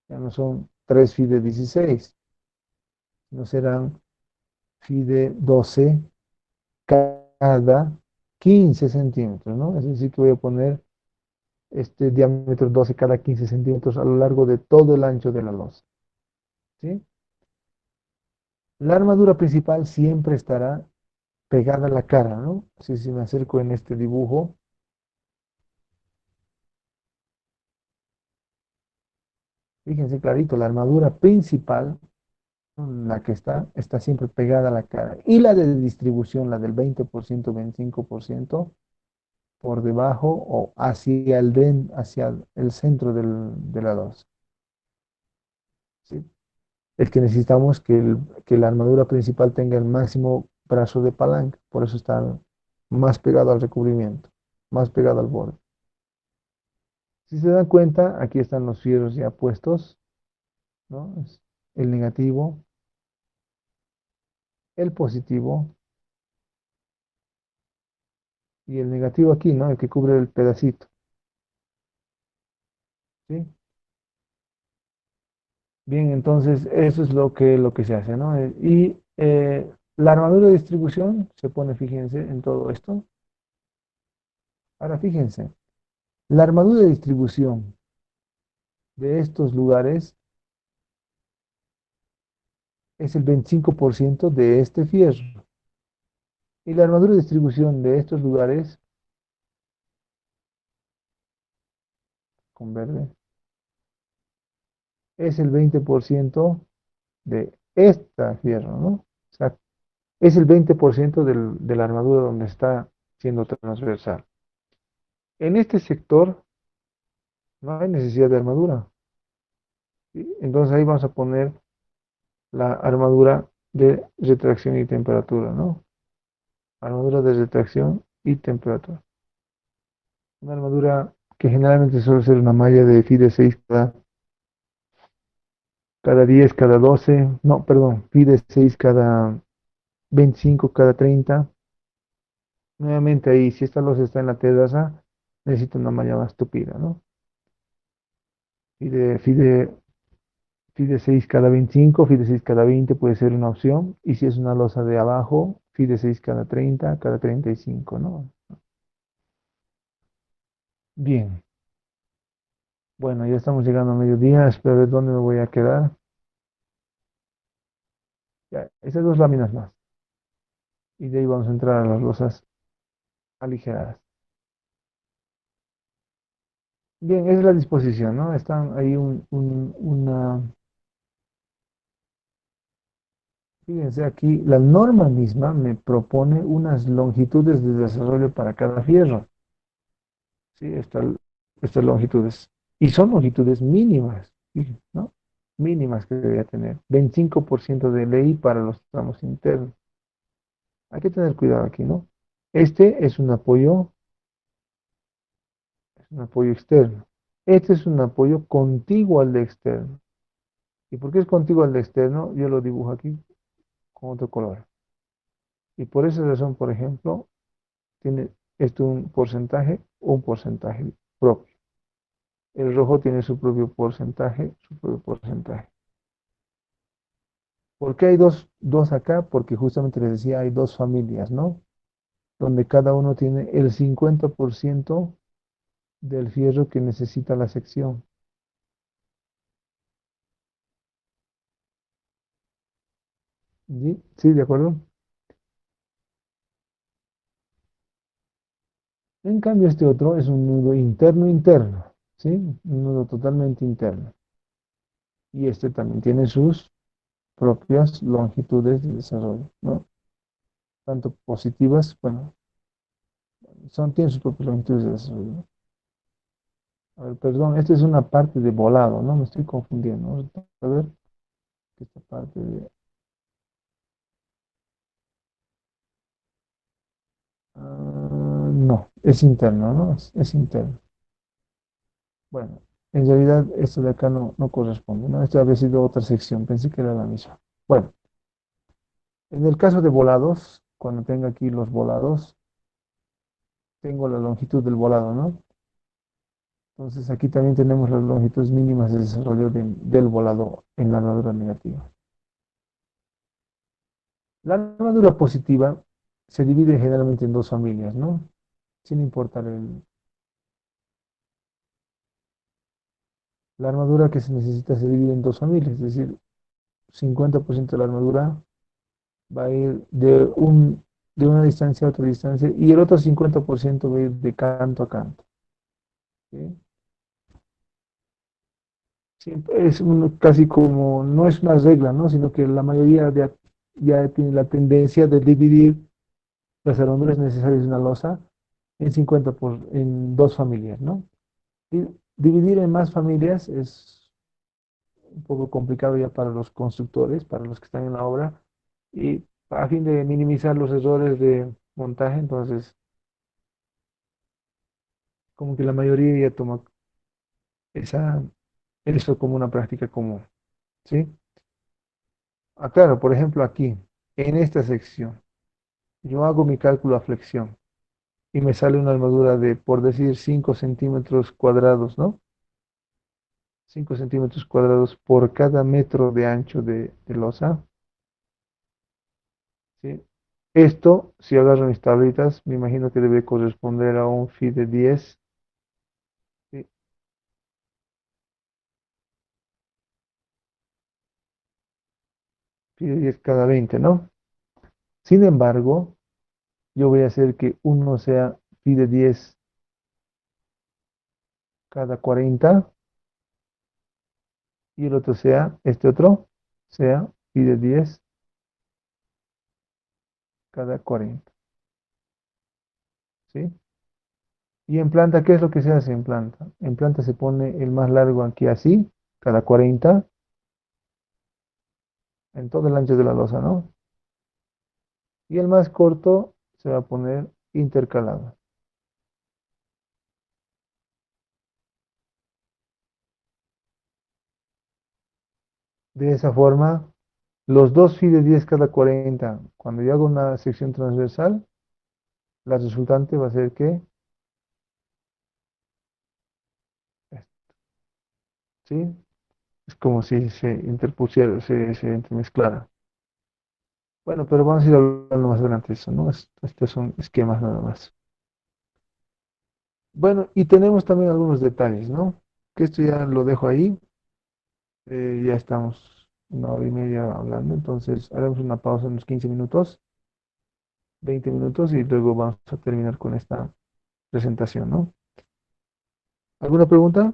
Speaker 1: ya no son 3 phi de 16, no serán phi de 12 cada 15 centímetros, ¿no? Es decir, que voy a poner este diámetro 12 cada 15 centímetros a lo largo de todo el ancho de la losa, ¿sí? La armadura principal siempre estará pegada a la cara, ¿no? Así si me acerco en este dibujo, fíjense clarito, la armadura principal, la que está siempre pegada a la cara. Y la de distribución, la del 20%, 25%, por debajo o hacia el centro de la losa, ¿sí? Es que necesitamos que la armadura principal tenga el máximo brazo de palanca, por eso está más pegado al recubrimiento, más pegado al borde. Si se dan cuenta, aquí están los fierros ya puestos, ¿no? El negativo, el positivo y el negativo aquí, ¿no? El que cubre el pedacito, ¿sí? Bien, entonces eso es lo que se hace, ¿no? La armadura de distribución se pone, fíjense, en todo esto. Ahora fíjense, la armadura de distribución de estos lugares es el 25% de este fierro. Y la armadura de distribución de estos lugares, con verde, es el 20% de esta fierro, ¿no? O sea, es el 20% de la armadura donde está siendo transversal. En este sector no hay necesidad de armadura, ¿sí? Entonces ahí vamos a poner la armadura de retracción y temperatura, ¿no? Armadura de retracción y temperatura. Una armadura que generalmente suele ser una malla de FIDE 6 cada 10, cada 12, no, perdón, FIDE 6 cada 25, cada 30. Nuevamente ahí, si esta losa está en la terraza, necesita una malla más tupida, ¿no? FIDE 6 cada 25, FIDE 6 cada 20 puede ser una opción. Y si es una losa de abajo, FIDE 6 cada 30, cada 35, ¿no? Bien, bueno, ya estamos llegando a mediodía, espero ver dónde me voy a quedar. Ya, esas dos láminas más. Y de ahí vamos a entrar a las losas aligeradas. Bien, esa es la disposición, ¿no? Están ahí fíjense aquí, la norma misma me propone unas longitudes de desarrollo para cada fierro. Sí, estas longitudes. Y son longitudes mínimas, fíjense, ¿no? Mínimas que debería tener. 25% de ley para los tramos internos. Hay que tener cuidado aquí, ¿no? Este es un apoyo externo. Este es un apoyo contiguo al de externo. ¿Y por qué es contiguo al de externo? Yo lo dibujo aquí con otro color. Y por esa razón, por ejemplo, tiene esto un porcentaje propio. El rojo tiene su propio porcentaje, su propio porcentaje. ¿Por qué hay dos acá? Porque justamente les decía, hay dos familias, ¿no? Donde cada uno tiene el 50% del fierro que necesita la sección. ¿Sí? ¿Sí? ¿De acuerdo? En cambio, este otro es un nudo interno interno, ¿sí? Un nudo totalmente interno. Y este también tiene sus propias longitudes de desarrollo, ¿no? Tanto positivas, bueno, tienen sus propias longitudes de desarrollo, ¿no? A ver, perdón, esta es una parte de volado, ¿no? Me estoy confundiendo. Vamos a ver esta parte de... no, es interno, ¿no? Es interno. Bueno, en realidad esto de acá no corresponde, ¿no? Esto habría sido otra sección, pensé que era la misma. Bueno, en el caso de volados, cuando tenga aquí los volados, tengo la longitud del volado, ¿no? Entonces aquí también tenemos las longitudes mínimas de desarrollo del volado en la armadura negativa. La armadura positiva se divide generalmente en dos familias, ¿no? Sin importar la armadura que se necesita se divide en dos familias, es decir, 50% de la armadura va a ir de una distancia a otra distancia y el otro 50% va a ir de canto a canto. ¿Sí? Siempre es casi como, no es una regla, ¿no? Sino que la mayoría ya tiene la tendencia de dividir las herraduras necesarias de una losa en 50 en dos familias, ¿no? Y dividir en más familias es un poco complicado ya para los constructores, para los que están en la obra, y a fin de minimizar los errores de montaje, entonces como que la mayoría ya toma esa, eso como una práctica común, ¿sí? Ah, claro, por ejemplo aquí, en esta sección, yo hago mi cálculo a flexión y me sale una armadura de, por decir, 5 centímetros cuadrados, ¿no? 5 centímetros cuadrados por cada metro de ancho de losa, ¿sí? Esto, si agarro mis tablitas, me imagino que debe corresponder a un phi de 10, ¿sí? Phi de 10 cada 20, ¿no? Sin embargo, yo voy a hacer que uno sea phi de 10 cada 40 y el otro sea, este otro, sea phi de 10 cada 40, ¿sí? Y en planta, ¿qué es lo que se hace en planta? En planta se pone el más largo aquí así, cada 40, en todo el ancho de la losa, ¿no? Y el más corto se va a poner intercalado. De esa forma, los dos phi de 10 cada 40, cuando yo hago una sección transversal, la resultante va a ser que, ¿sí? Es como si se interpusiera, se entremezclara. Bueno, pero vamos a ir hablando más adelante de eso, ¿no? Estos son esquemas nada más. Bueno, y tenemos también algunos detalles, ¿no? Que esto ya lo dejo ahí. Ya estamos 1 hora y media hablando, entonces haremos una pausa unos 15 minutos, 20 minutos y luego vamos a terminar con esta presentación, ¿no? ¿Alguna pregunta?